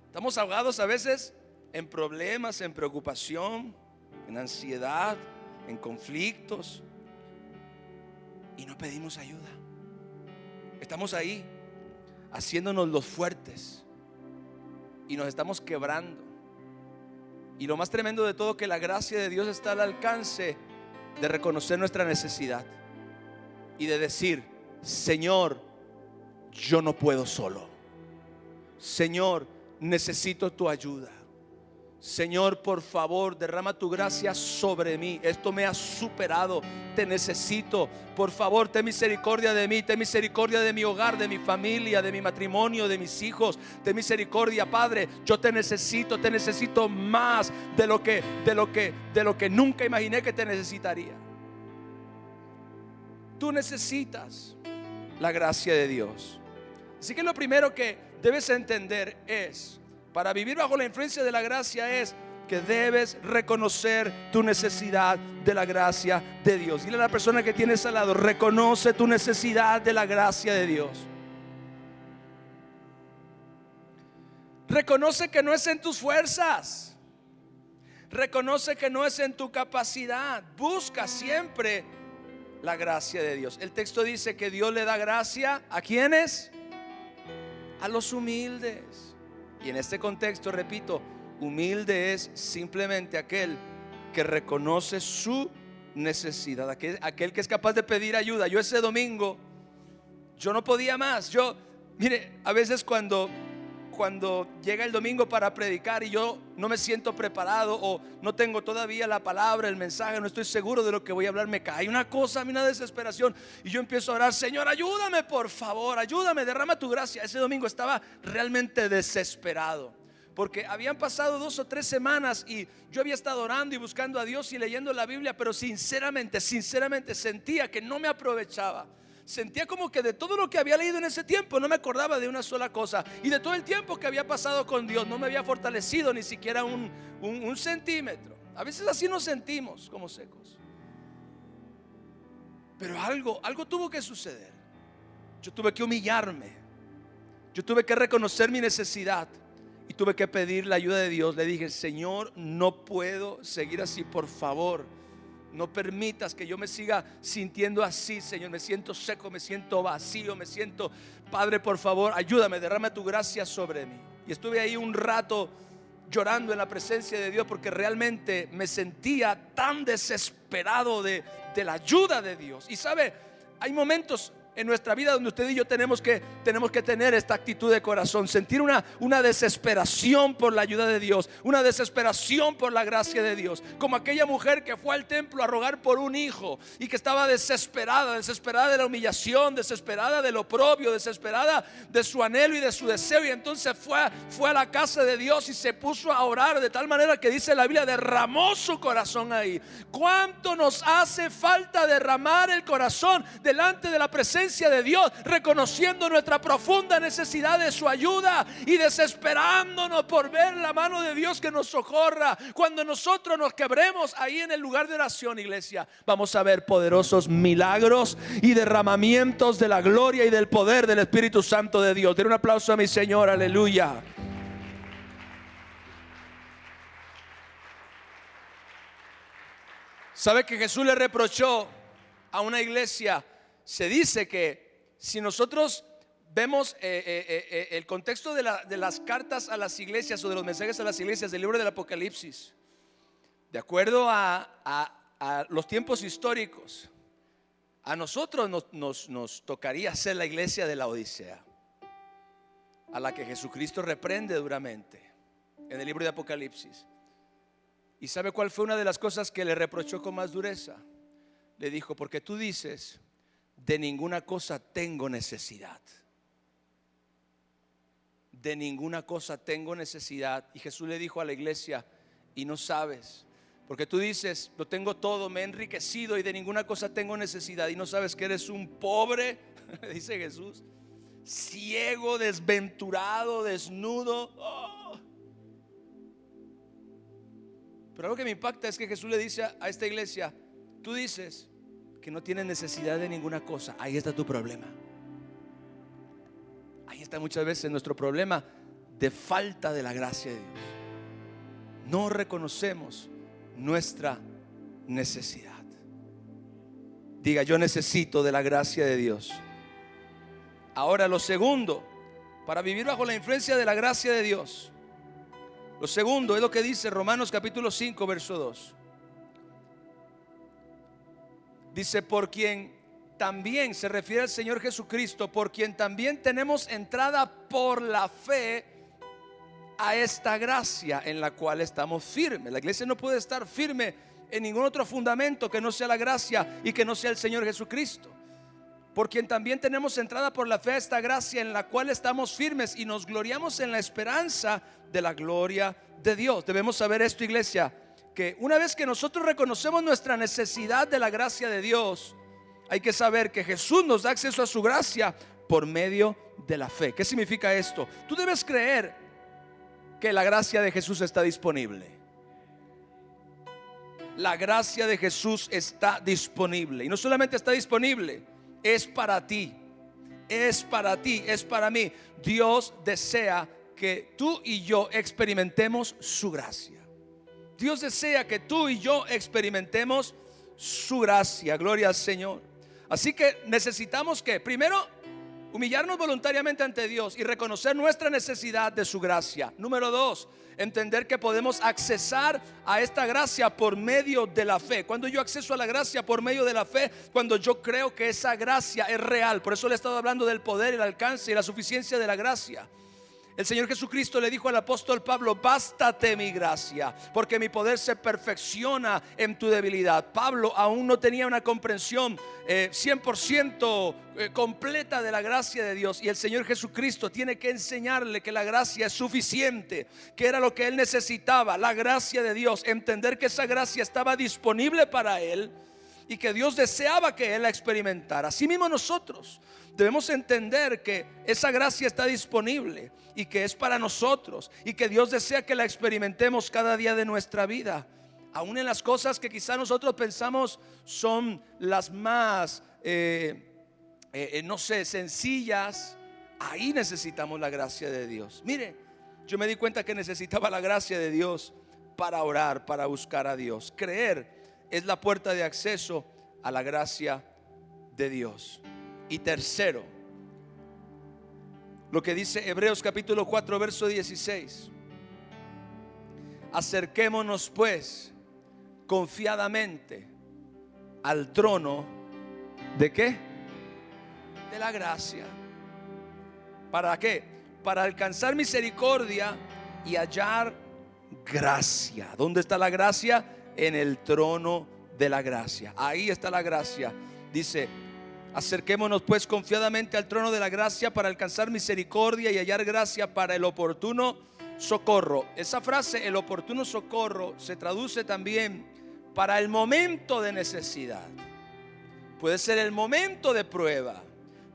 Speaker 1: Estamos ahogados a veces en problemas, en preocupación, en ansiedad, en conflictos y no pedimos ayuda. Estamos ahí haciéndonos los fuertes y nos estamos quebrando. Y lo más tremendo de todo, que la gracia de Dios está al alcance de reconocer nuestra necesidad y de decir, Señor, yo no puedo solo. Señor, necesito tu ayuda. Señor, por favor, derrama tu gracia sobre mí. Esto me ha superado. Te necesito. Por favor, ten misericordia de mí. Ten misericordia de mi hogar, de mi familia, de mi matrimonio, de mis hijos. Ten misericordia, Padre. Yo te necesito más de lo que nunca imaginé que te necesitaría. Tú necesitas la gracia de Dios. Así que lo primero que debes entender es, para vivir bajo la influencia de la gracia, es que debes reconocer tu necesidad de la gracia de Dios. Dile a la persona que tienes al lado, reconoce tu necesidad de la gracia de Dios. Reconoce que no es en tus fuerzas. Reconoce que no es en tu capacidad. Busca siempre la gracia de Dios. El texto dice que Dios le da gracia ¿a quiénes? A los humildes. Y en este contexto, repito, humilde es simplemente aquel que reconoce su necesidad, aquel que es capaz de pedir ayuda. Yo ese domingo, yo no podía más. Mire, a veces cuando llega el domingo para predicar y yo no me siento preparado o no tengo todavía la palabra, el mensaje, no estoy seguro de lo que voy a hablar, me cae una cosa, una desesperación y yo empiezo a orar, Señor, ayúdame, por favor, ayúdame, derrama tu gracia. Ese domingo estaba realmente desesperado, porque habían pasado 2 o 3 semanas y yo había estado orando y buscando a Dios y leyendo la Biblia, pero sinceramente sentía que no me aprovechaba. Sentía como que de todo lo que había leído en ese tiempo no me acordaba de una sola cosa, y de todo el tiempo que había pasado con Dios no me había fortalecido ni siquiera un centímetro. A veces así nos sentimos, como secos. Pero algo tuvo que suceder. Yo tuve que humillarme. Yo tuve que reconocer mi necesidad y tuve que pedir la ayuda de Dios. Le dije, Señor, no puedo seguir así, por favor. No permitas que yo me siga sintiendo así, Señor. Me siento seco, me siento vacío, Padre, por favor, ayúdame, derrama tu gracia sobre mí. y estuve ahí un rato llorando en la presencia de Dios, porque realmente me sentía tan desesperado de la ayuda de Dios. Y sabe, hay momentos en nuestra vida donde usted y yo tenemos que tener esta actitud de corazón, sentir una desesperación por la ayuda de Dios, una desesperación por la gracia de Dios, como aquella mujer que fue al templo a rogar por un hijo y que estaba desesperada de la humillación, desesperada del oprobio, desesperada de su anhelo y de su deseo, y entonces fue a la casa de Dios y se puso a orar de tal manera que dice la Biblia, derramó su corazón ahí. ¿Cuánto nos hace falta derramar el corazón delante de la presencia de Dios, reconociendo nuestra profunda necesidad de su ayuda y desesperándonos por ver la mano de Dios que nos socorra? Cuando nosotros nos quebremos ahí en el lugar de oración, iglesia, vamos a ver poderosos milagros y derramamientos de la gloria y del poder del Espíritu Santo de Dios. Den un aplauso a mi Señor, aleluya. ¿Sabe que Jesús le reprochó a una iglesia? Se dice que si nosotros vemos el contexto de las cartas a las iglesias o de los mensajes a las iglesias del libro del Apocalipsis, de acuerdo a los tiempos históricos, a nosotros nos tocaría ser la iglesia de la Odisea, a la que Jesucristo reprende duramente en el libro de Apocalipsis. ¿Y sabe cuál fue una de las cosas que le reprochó con más dureza? Le dijo, porque tú dices, de ninguna cosa tengo necesidad. De ninguna cosa tengo necesidad. Y Jesús le dijo a la iglesia, y no sabes, porque tú dices, lo tengo todo, me he enriquecido y de ninguna cosa tengo necesidad, y no sabes que eres un pobre, dice Jesús, ciego, desventurado, desnudo. Pero algo que me impacta es que Jesús le dice a esta iglesia, tú dices que no tienes necesidad de ninguna cosa. Ahí está tu problema. Ahí está muchas veces nuestro problema de falta de la gracia de Dios. No reconocemos nuestra necesidad. Diga, yo necesito de la gracia de Dios. Ahora, lo segundo, para vivir bajo la influencia de la gracia de Dios, lo segundo es lo que dice Romanos capítulo 5 verso 2. Dice, por quien también, se refiere al Señor Jesucristo, por quien también tenemos entrada por la fe a esta gracia en la cual estamos firmes. La iglesia no puede estar firme en ningún otro fundamento que no sea la gracia y que no sea el Señor Jesucristo. Por quien también tenemos entrada por la fe a esta gracia en la cual estamos firmes y nos gloriamos en la esperanza de la gloria de Dios. Debemos saber esto, iglesia, que una vez que nosotros reconocemos nuestra necesidad de la gracia de Dios, hay que saber que Jesús nos da acceso a su gracia por medio de la fe. ¿Qué significa esto? Tú debes creer que la gracia de Jesús está disponible. La gracia de Jesús está disponible. Y no solamente está disponible, es para ti. Es para ti, es para mí. Dios desea que tú y yo experimentemos su gracia. Dios desea que tú y yo experimentemos su gracia. Gloria al Señor. Así que necesitamos que primero humillarnos voluntariamente ante Dios y reconocer nuestra necesidad de su gracia. Número 2, entender que podemos accesar a esta gracia por medio de la fe. Cuando yo acceso a la gracia por medio de la fe, cuando yo creo que esa gracia es real. Por eso le he estado hablando del poder, el alcance y la suficiencia de la gracia. El Señor Jesucristo le dijo al apóstol Pablo, bástate mi gracia, porque mi poder se perfecciona en tu debilidad. Pablo aún no tenía una comprensión 100% completa de la gracia de Dios, y el Señor Jesucristo tiene que enseñarle que la gracia es suficiente, que era lo que él necesitaba, la gracia de Dios, entender que esa gracia estaba disponible para él y que Dios deseaba que él la experimentara. Así mismo nosotros debemos entender que esa gracia está disponible y que es para nosotros, y que Dios desea que la experimentemos cada día de nuestra vida, aún en las cosas que quizá nosotros pensamos son las más no sé, sencillas. Ahí necesitamos la gracia de Dios. Mire, yo me di cuenta que necesitaba la gracia de Dios para orar, para buscar a Dios. Creer es la puerta de acceso a la gracia de Dios. Y tercero, lo que dice Hebreos capítulo 4 verso 16. Acerquémonos pues confiadamente al trono ¿de qué? De la gracia. ¿Para qué? Para alcanzar misericordia y hallar gracia. ¿Dónde está la gracia? En el trono de la gracia. Ahí está la gracia. Dice: acerquémonos pues confiadamente al trono de la gracia para alcanzar misericordia y hallar gracia para el oportuno socorro. Esa frase, el oportuno socorro, se traduce también para el momento de necesidad. Puede ser el momento de prueba,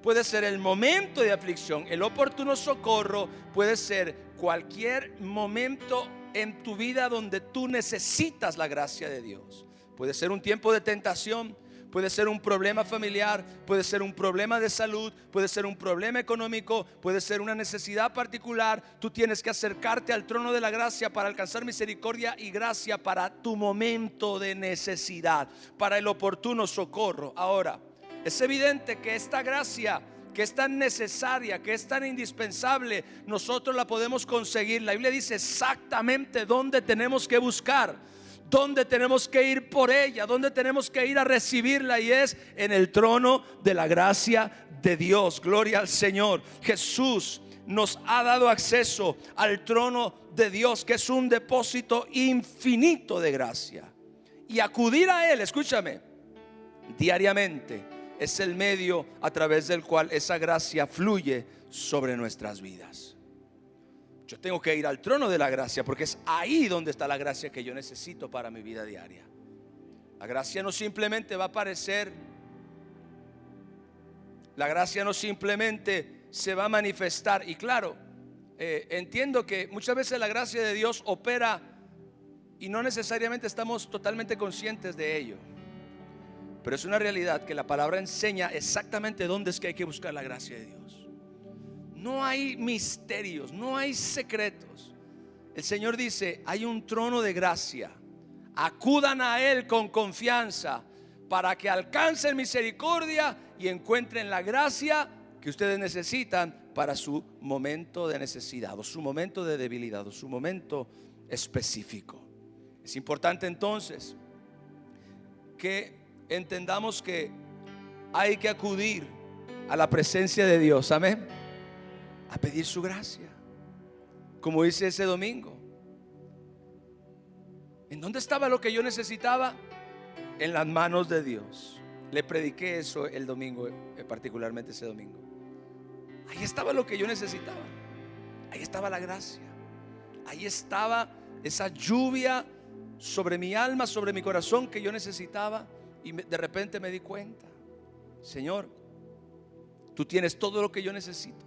Speaker 1: puede ser el momento de aflicción. El oportuno socorro puede ser cualquier momento en tu vida donde tú necesitas la gracia de Dios. Puede ser un tiempo de tentación, puede ser un problema familiar, puede ser un problema de salud, puede ser un problema económico, puede ser una necesidad particular. Tú tienes que acercarte al trono de la gracia para alcanzar misericordia y gracia para tu momento de necesidad, para el oportuno socorro. Ahora, es evidente que esta gracia, que es tan necesaria, que es tan indispensable, nosotros la podemos conseguir. La Biblia dice exactamente dónde tenemos que buscar, dónde tenemos que ir por ella, dónde tenemos que ir a recibirla, y es en el trono de la gracia de Dios. Gloria al Señor. Jesús nos ha dado acceso al trono de Dios, que es un depósito infinito de gracia, y acudir a Él, escúchame, diariamente es el medio a través del cual esa gracia fluye sobre nuestras vidas. Yo tengo que ir al trono de la gracia porque es ahí donde está la gracia que yo necesito para mi vida diaria. La gracia no simplemente va a aparecer, la gracia no simplemente se va a manifestar. Y claro, entiendo que muchas veces la gracia de Dios opera y no necesariamente estamos totalmente conscientes de ello. Pero es una realidad que la palabra enseña exactamente dónde es que hay que buscar la gracia de Dios. No hay misterios, no hay secretos. El Señor dice: hay un trono de gracia, acudan a Él con confianza para que alcancen misericordia y encuentren la gracia que ustedes necesitan para su momento de necesidad, o su momento de debilidad, o su momento específico. Es importante entonces que entendamos que hay que acudir a la presencia de Dios, amén, a pedir su gracia, como hice ese domingo. ¿En dónde estaba lo que yo necesitaba? En las manos de Dios. Le prediqué eso el domingo, particularmente ese domingo. Ahí estaba lo que yo necesitaba. Ahí estaba la gracia. Ahí estaba esa lluvia sobre mi alma, sobre mi corazón que yo necesitaba. Y de repente me di cuenta: Señor, tú tienes todo lo que yo necesito.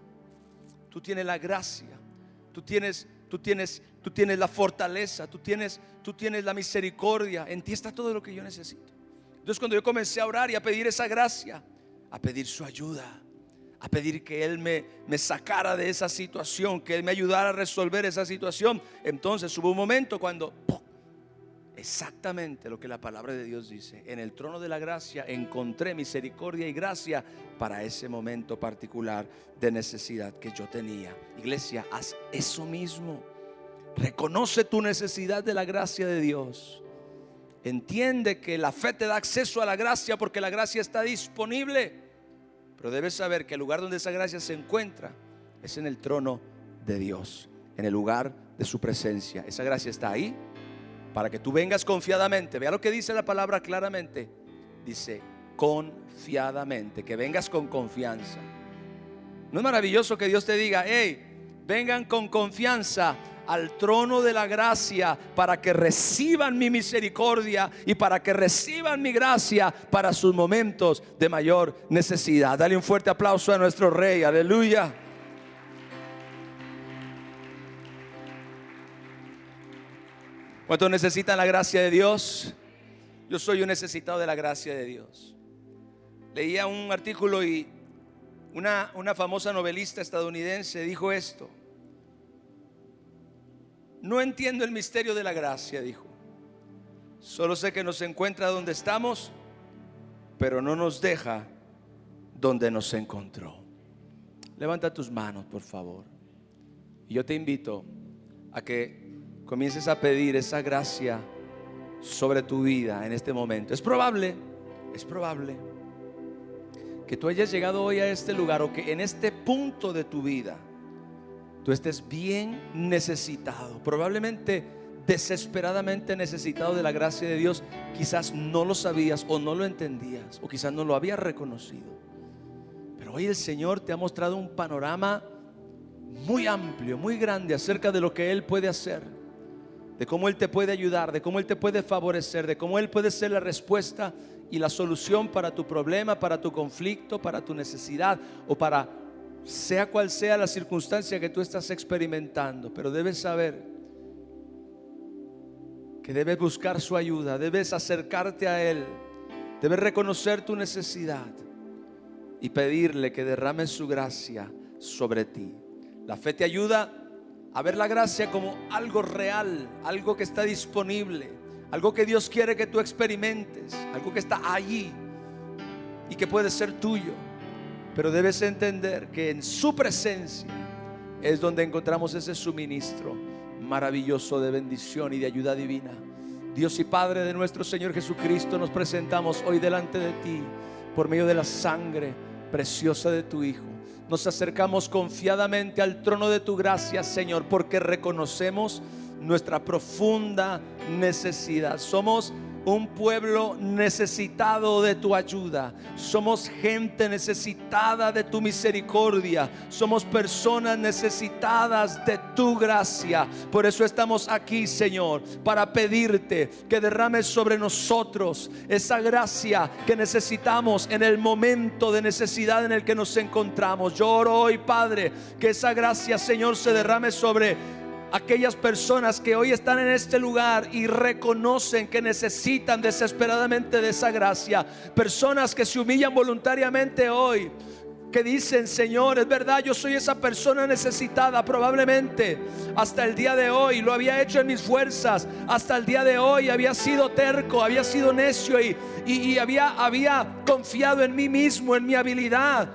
Speaker 1: Tú tienes la gracia, tú tienes la fortaleza, tú tienes la misericordia. En ti está todo lo que yo necesito. Entonces, cuando yo comencé a orar y a pedir esa gracia, a pedir su ayuda, a pedir que Él me sacara de esa situación, que Él me ayudara a resolver esa situación, entonces hubo un momento cuando exactamente lo que la palabra de Dios dice: en el trono de la gracia encontré misericordia y gracia para ese momento particular de necesidad que yo tenía. Iglesia, haz eso mismo. Reconoce tu necesidad de la gracia de Dios. Entiende que la fe te da acceso a la gracia porque la gracia está disponible. Pero debes saber que el lugar donde esa gracia se encuentra es en el trono de Dios, en el lugar de su presencia. Esa gracia está ahí para que tú vengas confiadamente. Vea lo que dice la palabra claramente. Dice confiadamente, que vengas con confianza. ¿No es maravilloso que Dios te diga: hey, vengan con confianza al trono de la gracia para que reciban mi misericordia y para que reciban mi gracia para sus momentos de mayor necesidad? Dale un fuerte aplauso a nuestro Rey. Aleluya. ¿Cuántos necesitan la gracia de Dios? Yo soy un necesitado de la gracia de Dios. Leía un artículo y una famosa novelista estadounidense dijo esto: no entiendo el misterio de la gracia, dijo. Solo sé que nos encuentra donde estamos, pero no nos deja donde nos encontró. levanta tus manos, por favor. Y yo te invito a que comiences a pedir esa gracia sobre tu vida en este momento. Es probable que tú hayas llegado hoy a este lugar, o que en este punto de tu vida tú estés bien necesitado, probablemente desesperadamente necesitado de la gracia de Dios. Quizás no lo sabías o no lo entendías, o quizás no lo habías reconocido, pero hoy el Señor te ha mostrado un panorama muy amplio, muy grande acerca de lo que Él puede hacer, de cómo Él te puede ayudar, de cómo Él te puede favorecer, de cómo Él puede ser la respuesta y la solución para tu problema, para tu conflicto, para tu necesidad, o para sea cual sea la circunstancia que tú estás experimentando. Pero debes saber que debes buscar su ayuda, debes acercarte a Él, debes reconocer tu necesidad y pedirle que derrame su gracia sobre ti. La fe te ayuda a ver la gracia como algo real, algo que está disponible, algo que Dios quiere que tú experimentes, algo que está allí y que puede ser tuyo. Pero debes entender que en su presencia es donde encontramos ese suministro maravilloso de bendición y de ayuda divina. Dios y Padre de nuestro Señor Jesucristo, nos presentamos hoy delante de ti por medio de la sangre preciosa de tu Hijo. Nos acercamos confiadamente al trono de tu gracia, Señor, porque reconocemos nuestra profunda necesidad. Somos un pueblo necesitado de tu ayuda. Somos gente necesitada de tu misericordia. Somos personas necesitadas de tu gracia. Por eso estamos aquí, Señor, para pedirte que derrames sobre nosotros esa gracia que necesitamos en el momento de necesidad en el que nos encontramos. Yo oro hoy, Padre, que esa gracia, Señor, se derrame sobre aquellas personas que hoy están en este lugar y reconocen que necesitan desesperadamente de esa gracia. Personas que se humillan voluntariamente hoy, que dicen: Señor, es verdad, yo soy esa persona necesitada. Probablemente hasta el día de hoy lo había hecho en mis fuerzas. Hasta el día de hoy había sido terco, había sido necio y había confiado en mí mismo, en mi habilidad.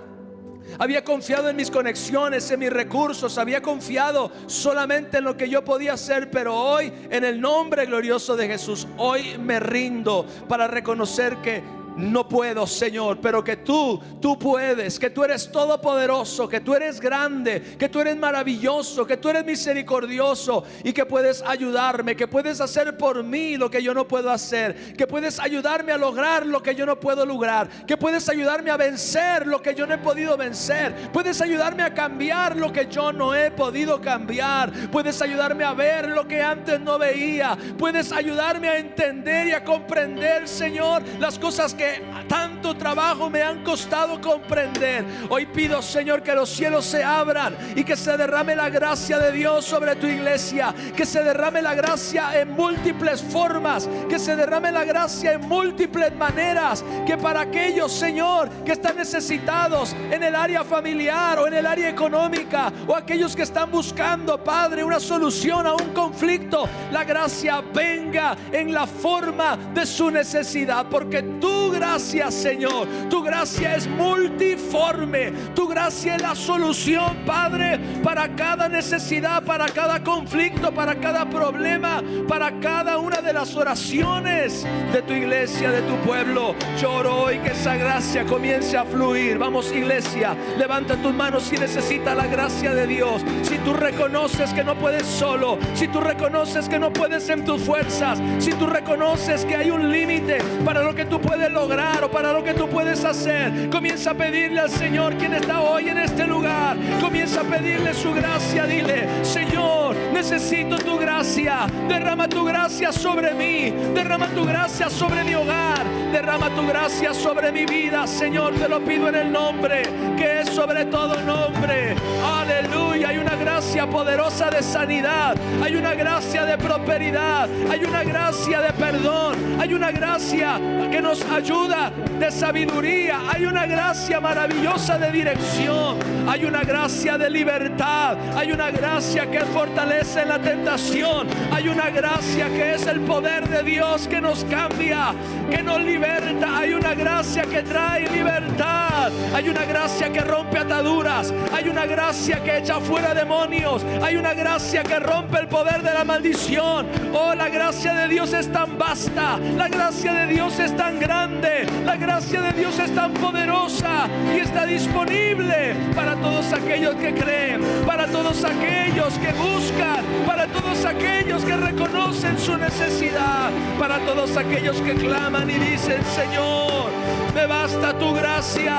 Speaker 1: Había confiado en mis conexiones, en mis recursos. Había confiado solamente en lo que yo podía hacer. Pero hoy, en el nombre glorioso de Jesús, hoy me rindo para reconocer que no puedo, Señor, pero que tú puedes, que tú eres todopoderoso, que tú eres grande, que tú eres maravilloso, que tú eres misericordioso y que puedes ayudarme, que puedes hacer por mí lo que yo no puedo hacer, que puedes ayudarme a lograr lo que yo no puedo lograr, que puedes ayudarme a vencer lo que yo no he podido vencer, puedes ayudarme a cambiar lo que yo no he podido cambiar, puedes ayudarme a ver lo que antes no veía, puedes ayudarme a entender y a comprender, Señor, las cosas que tanto trabajo me han costado comprender. Hoy pido, Señor, que los cielos se abran y que se derrame la gracia de Dios sobre tu iglesia, que se derrame la gracia en múltiples formas, que se derrame la gracia en múltiples maneras, que para aquellos, Señor, que están necesitados en el área familiar o en el área económica, o aquellos que están buscando, Padre, una solución a un conflicto, la gracia venga en la forma de su necesidad, porque tu gracia, Señor, tu gracia es multiforme. Tu gracia es la solución, Padre, para cada necesidad, para cada conflicto, para cada problema, para cada una de las oraciones de tu iglesia, de tu pueblo. Yo oro hoy que esa gracia comience a fluir. Vamos, iglesia, levanta tus manos si necesitas la gracia de Dios. Si tú reconoces que no puedes solo, si tú reconoces que no puedes en tus fuerzas, si tú reconoces que hay un límite para lo que tú puedes lograr o para lo que tú puedes hacer, comienza a pedirle al Señor, quien está hoy en este lugar, comienza a pedirle su gracia. Dile: Señor, necesito tu gracia. Derrama tu gracia sobre mí, derrama tu gracia sobre mi hogar, derrama tu gracia sobre mi vida, Señor. Te lo pido en el nombre que es sobre todo nombre. Aleluya. Hay una gracia poderosa de sanidad, hay una gracia de prosperidad, hay una gracia de perdón, hay una gracia que nos ayuda ayuda de sabiduría, hay una gracia maravillosa de dirección, hay una gracia de libertad, hay una gracia que fortalece la tentación, hay una gracia que es el poder de Dios que nos cambia, que nos liberta, hay una gracia que trae libertad, hay una gracia que rompe ataduras, hay una gracia que echa fuera demonios, hay una gracia que rompe el poder de la maldición. Oh, la gracia de Dios es tan vasta, la gracia de Dios es tan grande, la gracia de Dios es tan poderosa y está disponible para todos aquellos que creen, para todos aquellos que buscan, para todos aquellos que reconocen su necesidad, para todos aquellos que claman y dicen: Señor, me basta tu gracia,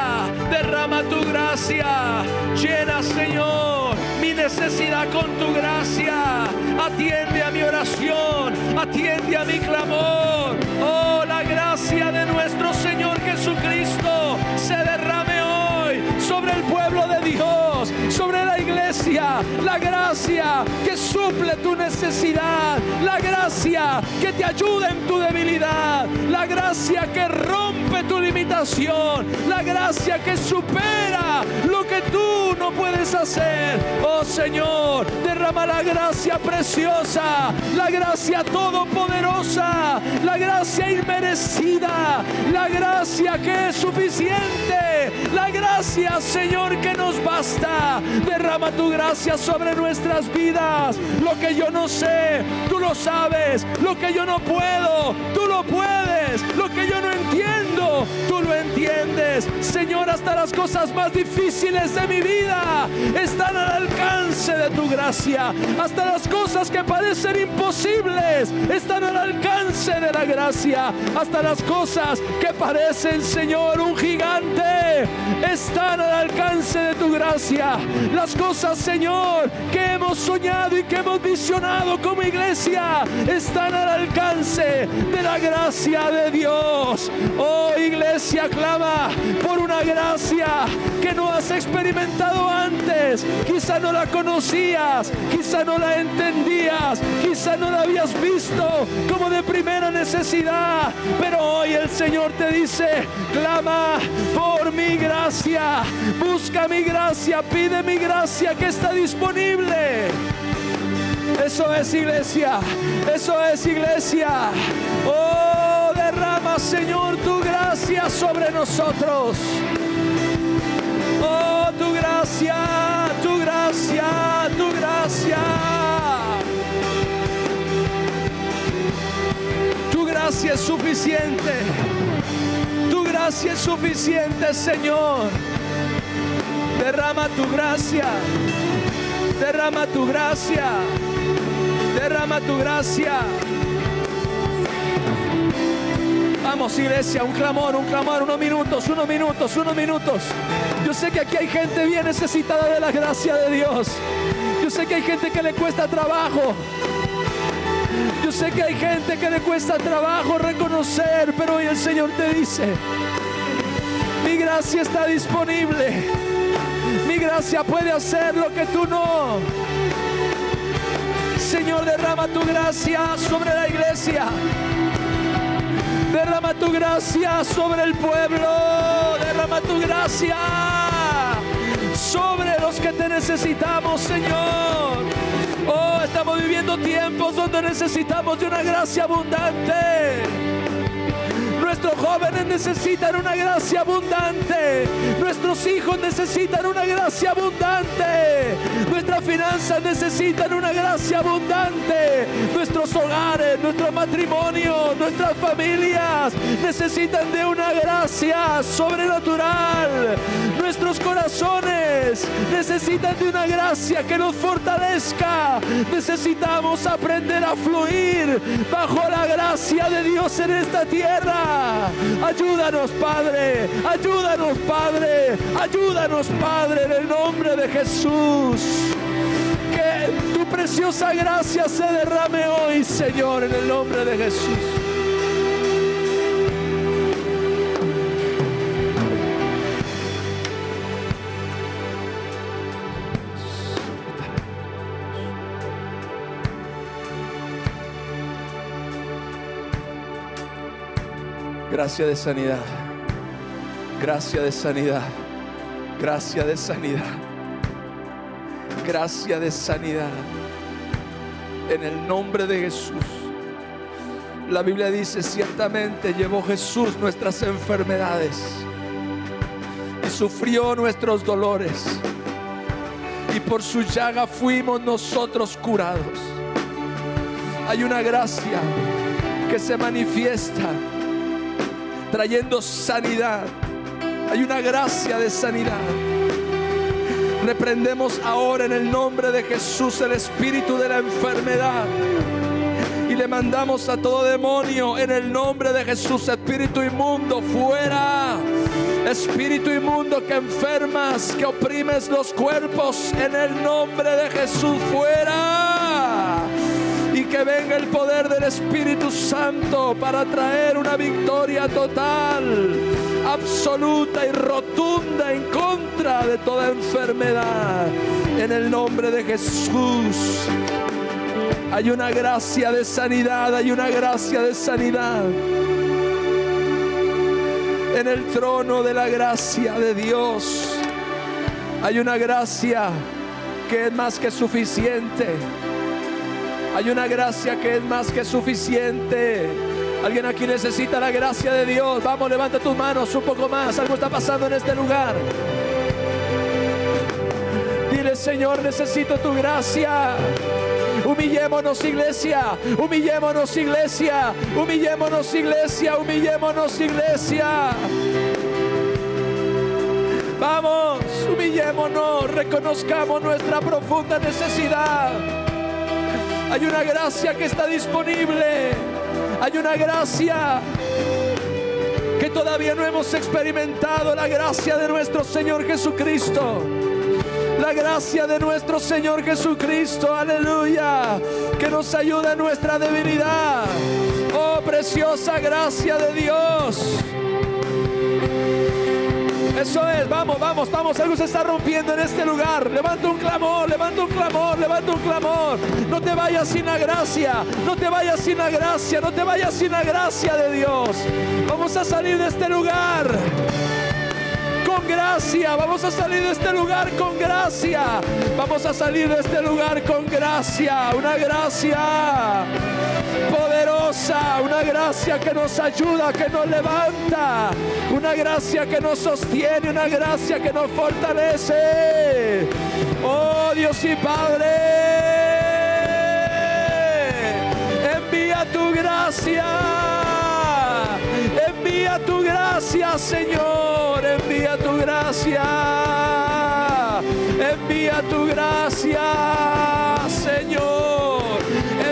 Speaker 1: derrama tu gracia, llena, Señor, mi necesidad con tu gracia, atiende a mi oración, atiende a mi clamor. Oh, la gracia de nuestro Señor Jesucristo se derrame hoy sobre el pueblo de Dios, sobre la iglesia, la gracia que suple tu necesidad, la gracia que te ayuda en tu debilidad, la gracia que rompe tu limitación, la gracia que supera lo que tú no puedes hacer. Oh Señor, derrama la gracia preciosa, la gracia todopoderosa, la gracia inmerecida, la gracia que es suficiente, la gracia, Señor, que nos basta. Derrama tu gracia sobre nuestras vidas. Lo que yo no sé, tú lo sabes. Lo que yo no puedo, tú lo puedes. Lo que yo no entiendo, tú lo entiendes. Señor, hasta las cosas más difíciles de mi vida están al alcance de tu gracia. Hasta las cosas que parecen imposibles están al alcance de la gracia. Hasta las cosas que parecen, Señor, un gigante, están al alcance de tu gracia. Las cosas, Señor, que hemos soñado y que hemos visionado como iglesia están al alcance de la gracia de Dios. Oh, iglesia, clama por una gracia que no has experimentado antes. Quizá no la conocías, quizá no la entendías, quizá no la habías visto como de primera necesidad, pero hoy el Señor te dice: clama por mi gracia, busca mi gracia, pide mi gracia que está disponible. Eso es iglesia, eso es iglesia. Oh, derrama, Señor, tu gracia sobre nosotros. Oh, tu gracia, tu gracia, tu gracia. Tu gracia es suficiente. Tu gracia es suficiente, Señor. Derrama tu gracia. Derrama tu gracia. Derrama tu gracia. Vamos, iglesia, un clamor, unos minutos. Yo sé que aquí hay gente bien necesitada de la gracia de Dios. Yo sé que hay gente que le cuesta trabajo. Yo sé que hay gente que le cuesta trabajo reconocer, pero hoy el Señor te dice: mi gracia está disponible. Mi gracia puede hacer lo que tú no. Señor, derrama tu gracia sobre la iglesia. Derrama tu gracia sobre el pueblo. Derrama tu gracia sobre los que te necesitamos, Señor. Oh, estamos viviendo tiempos donde necesitamos de una gracia abundante. Nuestros jóvenes necesitan una gracia abundante. Nuestros hijos necesitan una gracia abundante. Nuestras finanzas necesitan una gracia abundante. Nuestros hogares, nuestros matrimonios, nuestras familias necesitan de una gracia sobrenatural. Nuestros corazones necesitan de una gracia que nos fortalezca. Necesitamos aprender a fluir bajo la gracia de Dios en esta tierra. Ayúdanos, Padre, ayúdanos, Padre, ayúdanos, Padre, en el nombre de Jesús. Que tu preciosa gracia se derrame hoy, Señor, en el nombre de Jesús. Gracia de sanidad. Gracia de sanidad. Gracia de sanidad. Gracia de sanidad. En el nombre de Jesús. La Biblia dice: ciertamente llevó Jesús nuestras enfermedades y sufrió nuestros dolores, y por su llaga fuimos nosotros curados. Hay una gracia que se manifiesta trayendo sanidad. Hay una gracia de sanidad. Reprendemos ahora en el nombre de Jesús el espíritu de la enfermedad y le mandamos a todo demonio en el nombre de Jesús: espíritu inmundo, fuera. Espíritu inmundo que enfermas, que oprimes los cuerpos, en el nombre de Jesús, fuera. Y que venga el poder del Espíritu Santo para traer una victoria total, absoluta y rotunda en contra de toda enfermedad. En el nombre de Jesús. Hay una gracia de sanidad, hay una gracia de sanidad. En el trono de la gracia de Dios hay una gracia que es más que suficiente. Hay una gracia que es más que suficiente. Alguien aquí necesita la gracia de Dios. Vamos, levanta tus manos un poco más. Algo está pasando en este lugar. Dile: Señor, necesito tu gracia. Humillémonos, iglesia. Humillémonos, iglesia. Humillémonos, iglesia. Humillémonos, iglesia. Vamos, humillémonos. Reconozcamos nuestra profunda necesidad. Hay una gracia que está disponible. Hay una gracia que todavía no hemos experimentado. La gracia de nuestro Señor Jesucristo. La gracia de nuestro Señor Jesucristo, aleluya, que nos ayuda en nuestra debilidad. Oh, preciosa gracia de Dios. Eso es, vamos, vamos, vamos. Algo se está rompiendo en este lugar. Levanta un clamor, levanta un clamor, levanta un clamor. No te vayas sin la gracia, no te vayas sin la gracia, no te vayas sin la gracia de Dios. Vamos a salir de este lugar con gracia. Vamos a salir de este lugar con gracia. Vamos a salir de este lugar con gracia. Una gracia poderosa, una gracia que nos ayuda, que nos levanta, una gracia que nos sostiene, una gracia que nos fortalece. Oh Dios y Padre, envía tu gracia. Envía tu gracia, Señor. Envía tu gracia. Envía tu gracia, Señor.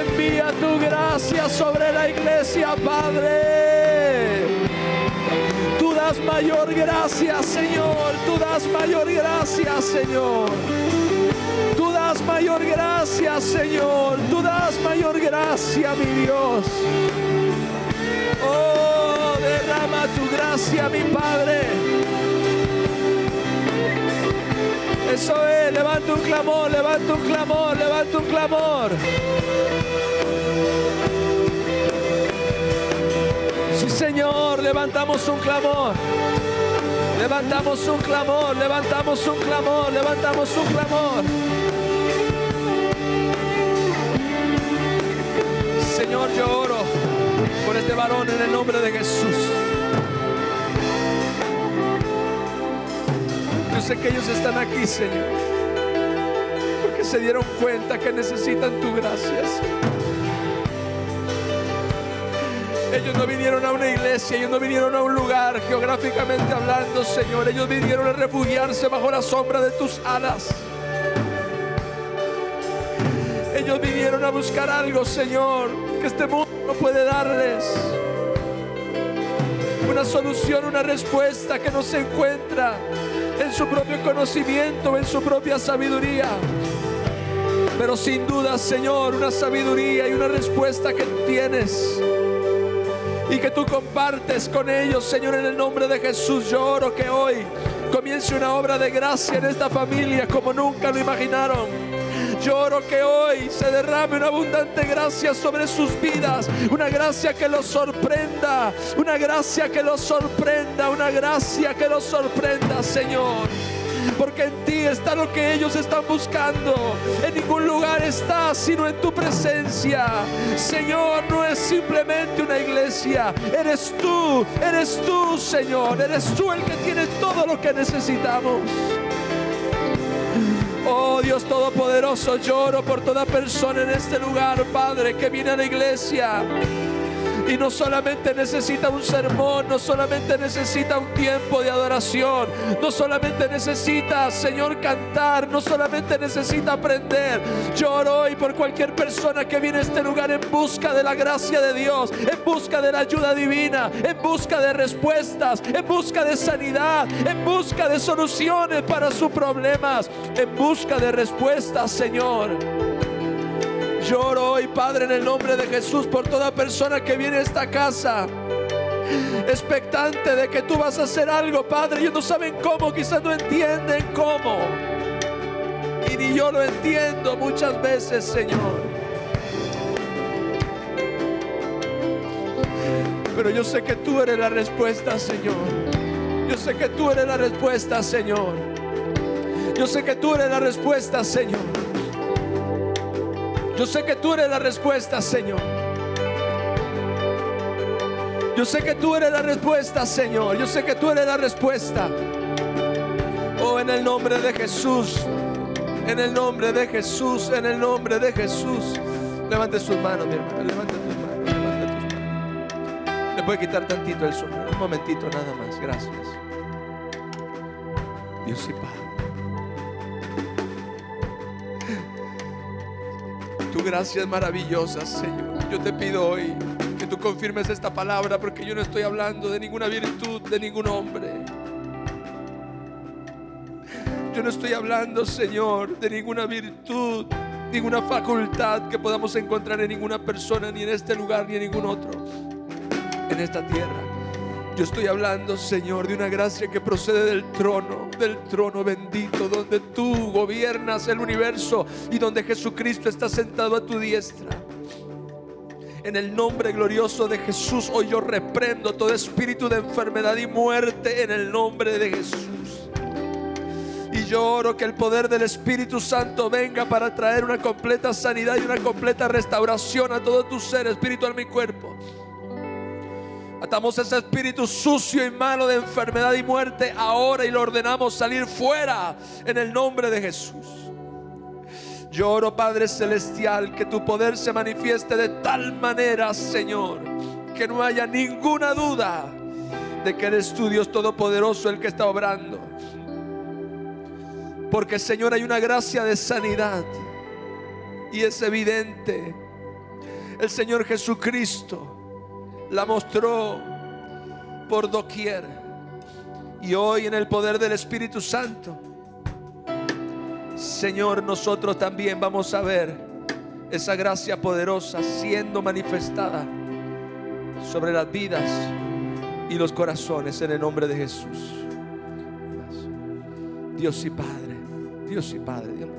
Speaker 1: Envía tu gracia sobre la iglesia, Padre. Tú das mayor gracia, Señor. Tú das mayor gracia, Señor. Tú das mayor gracia, Señor. Tú das mayor gracia, mi Dios. Oh, derrama tu gracia, mi Padre. Eso es, levanta un clamor, levanta un clamor, levanta un clamor. Sí, Señor, levantamos un clamor. Levantamos un clamor, levantamos un clamor, levantamos un clamor. Señor, yo oro por este varón en el nombre de Jesús. Yo sé que ellos están aquí, Señor, porque se dieron cuenta que necesitan tu gracia, Señor. Ellos no vinieron a una iglesia, ellos no vinieron a un lugar geográficamente hablando, Señor. Ellos vinieron a refugiarse bajo la sombra de tus alas. Ellos vinieron a buscar algo, Señor, que este mundo no puede darles. Una solución, una respuesta que no se encuentra en su propio conocimiento, en su propia sabiduría. Pero sin duda, Señor, una sabiduría y una respuesta que tienes y que tú compartes con ellos, Señor, en el nombre de Jesús. Yo oro que hoy comience una obra de gracia en esta familia como nunca lo imaginaron. Lloro que hoy se derrame una abundante gracia sobre sus vidas, una gracia que los sorprenda, una gracia que los sorprenda, una gracia que los sorprenda, Señor. Porque en ti está lo que ellos están buscando. En ningún lugar está sino en tu presencia. Señor, no es simplemente una iglesia. Eres tú, Señor. Eres tú el que tiene todo lo que necesitamos. Oh Dios Todopoderoso, lloro por toda persona en este lugar, Padre, que viene a la iglesia y no solamente necesita un sermón, no solamente necesita un tiempo de adoración, no solamente necesita, Señor, cantar, no solamente necesita aprender. Lloro hoy por cualquier persona que viene a este lugar en busca de la gracia de Dios, en busca de la ayuda divina, en busca de respuestas, en busca de sanidad, en busca de soluciones para sus problemas, en busca de respuestas, Señor. Lloro hoy, Padre, en el nombre de Jesús, por toda persona que viene a esta casa expectante de que tú vas a hacer algo, Padre. Ellos no saben cómo, quizás no entienden cómo, y ni yo lo entiendo muchas veces, Señor. Pero yo sé que tú eres la respuesta, Señor. Yo sé que tú eres la respuesta, Señor. Yo sé que tú eres la respuesta, Señor. Yo sé que tú eres la respuesta, Señor. Yo sé que tú eres la respuesta, Señor. Yo sé que tú eres la respuesta. Oh, en el nombre de Jesús. En el nombre de Jesús. En el nombre de Jesús. Levante sus manos, mi hermano. Levante tus manos. Levante tus manos. Le puede quitar tantito el sombrero. Un momentito nada más. Gracias. Dios y Padre. Tu gracia es maravillosa, Señor. Yo te pido hoy que tú confirmes esta palabra, porque yo no estoy hablando de ninguna virtud de ningún hombre. Yo no estoy hablando, Señor, de ninguna virtud, ninguna facultad que podamos encontrar en ninguna persona, ni en este lugar, ni en ningún otro, en esta tierra. Yo estoy hablando, Señor, de una gracia que procede del trono bendito, donde tú gobiernas el universo y donde Jesucristo está sentado a tu diestra. En el nombre glorioso de Jesús, hoy yo reprendo todo espíritu de enfermedad y muerte en el nombre de Jesús. Y yo oro que el poder del Espíritu Santo venga para traer una completa sanidad y una completa restauración a todo tu ser, espíritu, alma y cuerpo. Atamos ese espíritu sucio y malo de enfermedad y muerte ahora y lo ordenamos salir fuera en el nombre de Jesús. Yo oro, Padre Celestial, que tu poder se manifieste de tal manera, Señor, que no haya ninguna duda de que eres tú, Dios Todopoderoso, el que está obrando. Porque, Señor, hay una gracia de sanidad y es evidente. El Señor Jesucristo la mostró por doquier. Y hoy, en el poder del Espíritu Santo, Señor, nosotros también vamos a ver esa gracia poderosa siendo manifestada sobre las vidas y los corazones en el nombre de Jesús. Dios y Padre, Dios y Padre, Dios.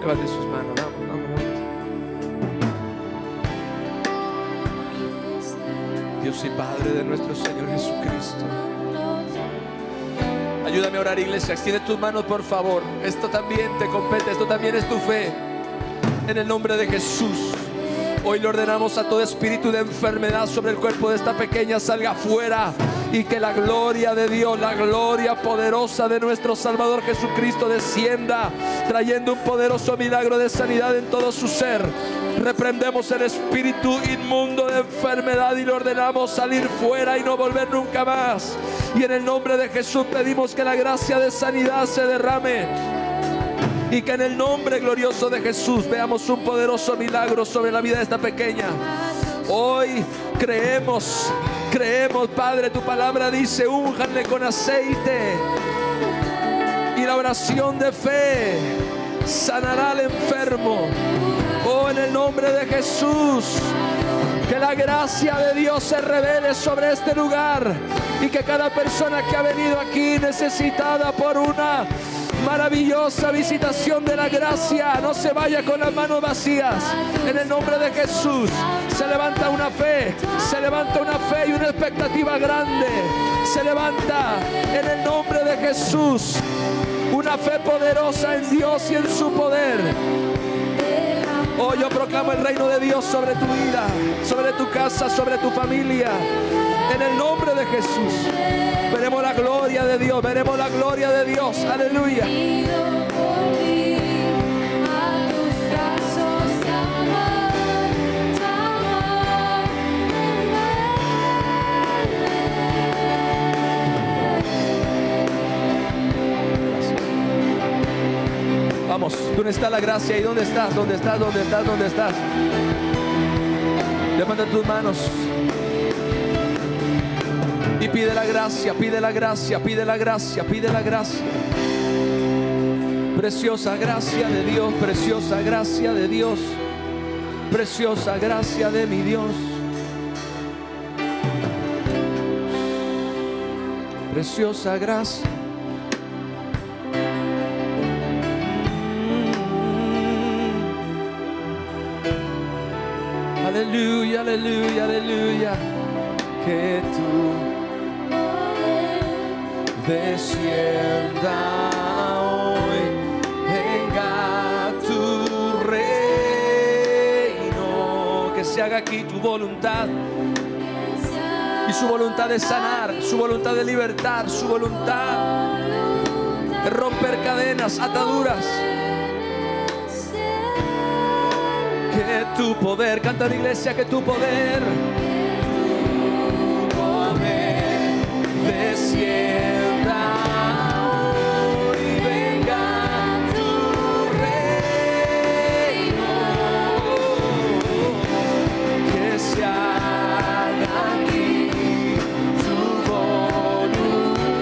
Speaker 1: Levante sus manos, vamos. Dios y Padre de nuestro Señor Jesucristo, ayúdame a orar, iglesia. Extiende tus manos, por favor. Esto también te compete, esto también es tu fe. En el nombre de Jesús, hoy le ordenamos a todo espíritu de enfermedad sobre el cuerpo de esta pequeña salga fuera.
Speaker 2: y que la gloria de Dios, la gloria poderosa de nuestro Salvador Jesucristo descienda, trayendo un poderoso milagro de sanidad en todo su ser. Reprendemos el espíritu inmundo de enfermedad y le ordenamos salir fuera y no volver nunca más. Y en el nombre de Jesús pedimos que la gracia de sanidad se derrame, y que en el nombre glorioso de Jesús veamos un poderoso milagro sobre la vida de esta pequeña. Hoy creemos, Padre, tu palabra dice: únjanle con aceite, y la oración de fe sanará al enfermo. Oh, en el nombre de Jesús, que la gracia de Dios se revele sobre este lugar, y que cada persona que ha venido aquí necesitada por una maravillosa visitación de la gracia no se vaya con las manos vacías. En el nombre de Jesús se levanta una fe, y una expectativa grande. Se levanta en el nombre de Jesús una fe poderosa en Dios y en su poder. Oh, yo proclamo el reino de Dios sobre tu vida, sobre tu casa, sobre tu familia. En el nombre de Jesús veremos la gloria de Dios, veremos la gloria de Dios. Aleluya. Vamos, ¿dónde está la gracia? ¿Y dónde estás? ¿Dónde estás? ¿Dónde estás? ¿Dónde estás? Levanta tus manos y pide la gracia, pide la gracia, pide la gracia, pide la gracia. Preciosa gracia de Dios, preciosa gracia de Dios, preciosa gracia de mi Dios. Preciosa gracia. Aleluya, aleluya, aleluya. Que tu poder descienda hoy, venga tu reino, que se haga aquí tu voluntad, y su voluntad de sanar, su voluntad de libertar, su voluntad de romper cadenas, ataduras. Que tu poder, canta la iglesia, que tu poder descienda hoy, venga tu reino, que se haga aquí tu voluntad,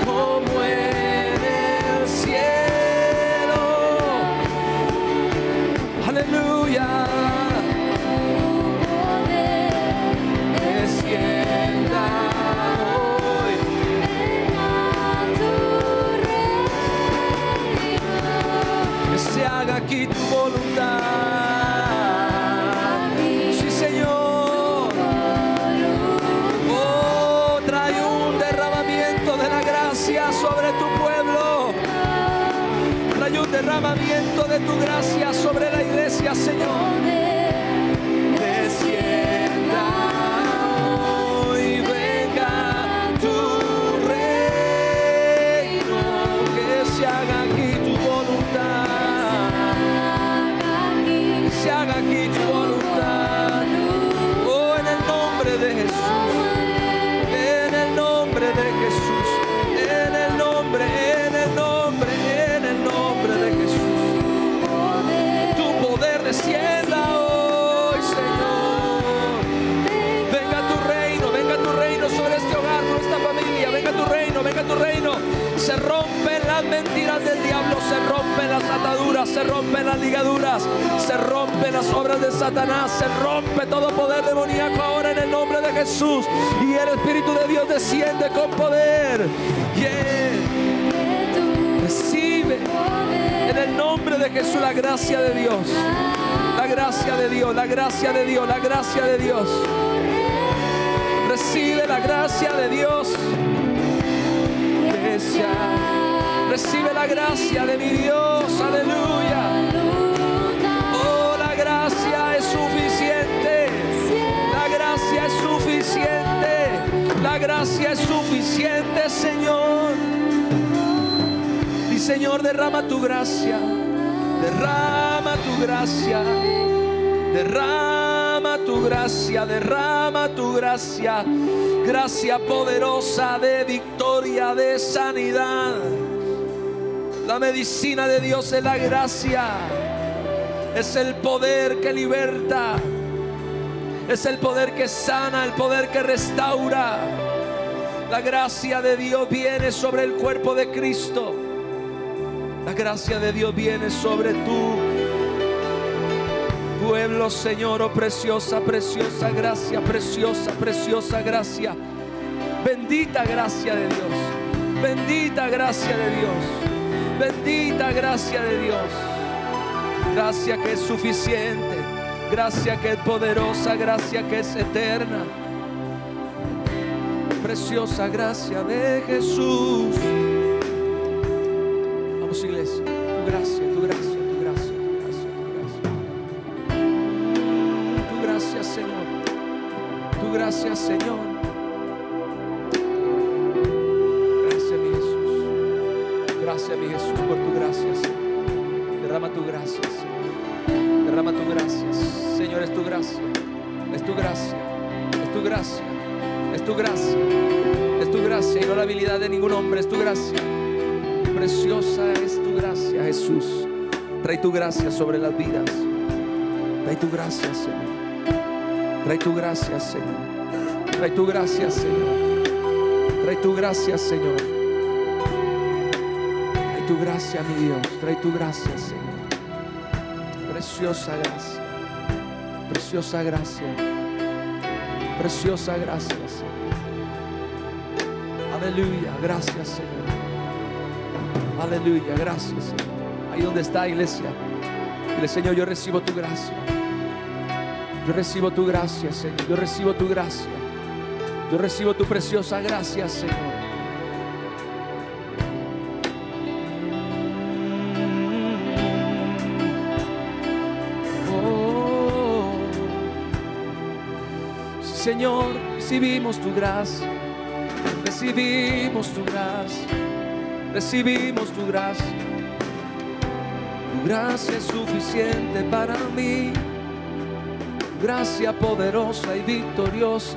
Speaker 2: como en el cielo. Aleluya. Aquí tu voluntad, sí Señor. Oh, trae un derramamiento de la gracia sobre tu pueblo, trae un derramamiento de tu gracia sobre la iglesia, Señor. Descienda hoy, venga tu reino, que se haga aquí tu voluntad. Se haga aquí tu voluntad. Oh, en el nombre de Jesús, en el nombre de Jesús, en el nombre, en el nombre, en el nombre de Jesús. Tu poder descienda hoy, Señor. Venga tu reino sobre este hogar, sobre esta familia. Venga tu reino, venga tu reino. Se rompen las mentiras del diablo, se rompen las ataduras, se rompen las ligaduras, se rompen las obras de Satanás, se rompe todo poder demoníaco ahora en el nombre de Jesús, y el Espíritu de Dios desciende con poder. Recibe en el nombre de Jesús la gracia de Dios, la gracia de Dios, la gracia de Dios, la gracia de Dios. Recibe la gracia de Dios. Recibe la gracia de mi Dios, aleluya. Oh, la gracia es suficiente, la gracia es suficiente. la gracia es suficiente, Señor. Y Señor, derrama tu gracia, derrama tu gracia, derrama tu gracia, derrama tu gracia. Gracia poderosa de victoria, de sanidad. La medicina de Dios es la gracia. Es el poder que liberta. Es el poder que sana, el poder que restaura. La gracia de Dios viene sobre el cuerpo de Cristo. La gracia de Dios viene sobre tu pueblo, Señor. Oh, preciosa, preciosa gracia, preciosa, preciosa gracia. Bendita gracia de Dios. Bendita gracia de Dios. Bendita gracia de Dios. Gracia que es suficiente. Gracia que es poderosa. Gracia que es eterna. Preciosa gracia de Jesús. Vamos, iglesia. Tu gracia, tu gracia, tu gracia, tu gracia, tu gracia. Tu gracia, Señor. Tu gracia, Señor. Gracias, mi Jesús. Gracias, mi Jesús, por tu gracia, Señor. Derrama tu gracia, Señor. Derrama tu gracia, Señor. Es tu gracia. Es tu gracia. Es tu gracia. Es tu gracia. Es tu gracia y no la habilidad de ningún hombre. Es tu gracia. Preciosa es tu gracia, Jesús. Trae tu gracia sobre las vidas. Trae tu gracia, Señor. Trae tu gracia, Señor. Trae tu gracia, Señor. Trae tu gracia, Señor. Trae tu gracia, mi Dios. Trae tu gracia, Señor. Preciosa gracia. Preciosa gracia. Preciosa gracia, Señor. Aleluya. Gracias, Señor. Aleluya. Gracias, Señor. Ahí donde está, iglesia, dile: Señor, yo recibo tu gracia. Yo recibo tu gracia, Señor. Yo recibo tu gracia. Yo recibo tu preciosa gracia, Señor. Oh, sí, Señor, recibimos tu gracia. Recibimos tu gracia. Recibimos tu gracia. Tu gracia es suficiente para mí. Tu gracia poderosa y victoriosa.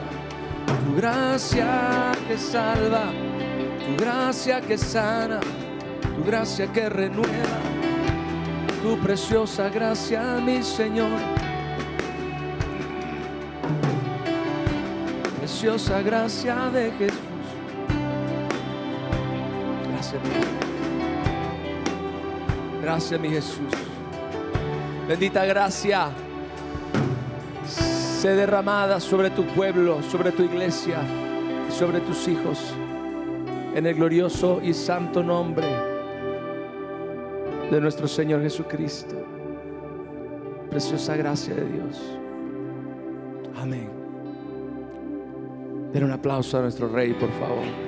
Speaker 2: Tu gracia que salva. Tu gracia que sana. Tu gracia que renueva. Tu preciosa gracia, mi Señor. Preciosa gracia de Jesús. Gracias, mi Jesús. Gracias, mi Jesús. Bendita gracia sea derramada sobre tu pueblo, sobre tu iglesia y sobre tus hijos, en el glorioso y santo nombre de nuestro Señor Jesucristo. Preciosa gracia de Dios. Amén. Den un aplauso a nuestro Rey, por favor.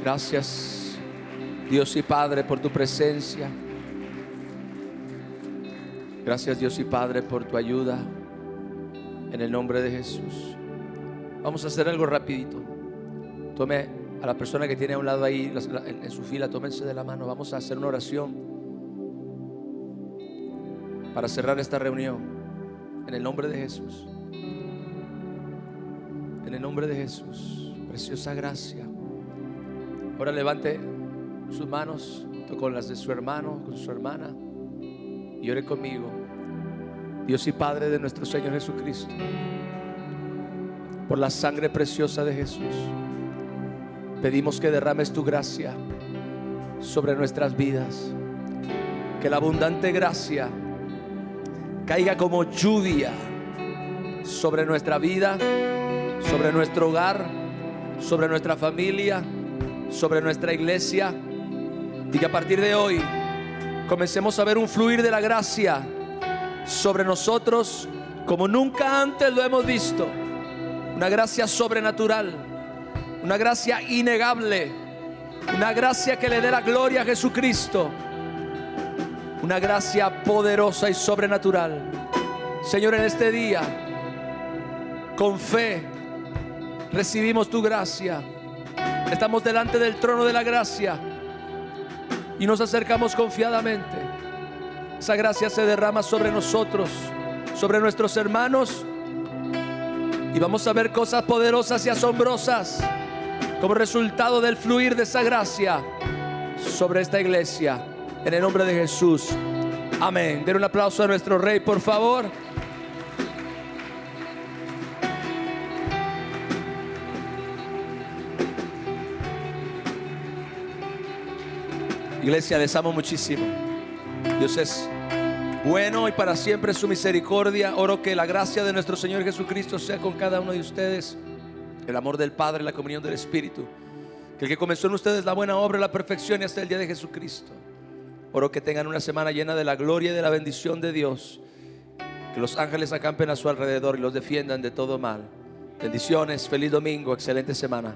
Speaker 2: Gracias, Dios y Padre, por tu presencia. Gracias, Dios y Padre, por tu ayuda. En el nombre de Jesús. Vamos a hacer algo rapidito. Tome a la persona que tiene a un lado ahí en su fila, tómense de la mano. Vamos a hacer una oración para cerrar esta reunión. En el nombre de Jesús. En el nombre de Jesús. Preciosa gracia. Ahora levante sus manos con las de su hermano, con su hermana, y ore conmigo. Dios y Padre de nuestro Señor Jesucristo, por la sangre preciosa de Jesús, pedimos que derrames tu gracia sobre nuestras vidas. Que la abundante gracia caiga como lluvia sobre nuestra vida, sobre nuestro hogar, sobre nuestra familia, sobre nuestra iglesia, y que a partir de hoy comencemos a ver un fluir de la gracia sobre nosotros como nunca antes lo hemos visto. Una gracia sobrenatural, una gracia innegable, una gracia que le dé la gloria a Jesucristo, una gracia poderosa y sobrenatural. Señor, en este día, con fe, recibimos tu gracia. Estamos delante del trono de la gracia y nos acercamos confiadamente. Esa gracia se derrama sobre nosotros, sobre nuestros hermanos, y vamos a ver cosas poderosas y asombrosas como resultado del fluir de esa gracia sobre esta iglesia, en el nombre de Jesús. Amén. Den un aplauso a nuestro Rey, por favor. Iglesia, les amo muchísimo. Dios es bueno y para siempre su misericordia. Oro que la gracia de nuestro Señor Jesucristo sea con cada uno de ustedes, el amor del Padre, la comunión del Espíritu, que el que comenzó en ustedes la buena obra, la perfección, y hasta el día de Jesucristo. Oro que tengan una semana llena de la gloria y de la bendición de Dios, que los ángeles acampen a su alrededor y los defiendan de todo mal. Bendiciones, feliz domingo, excelente semana.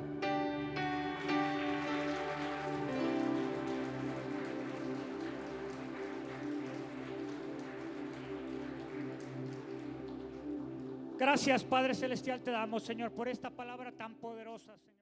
Speaker 3: Gracias, Padre Celestial, te damos, Señor, por esta palabra tan poderosa, Señor.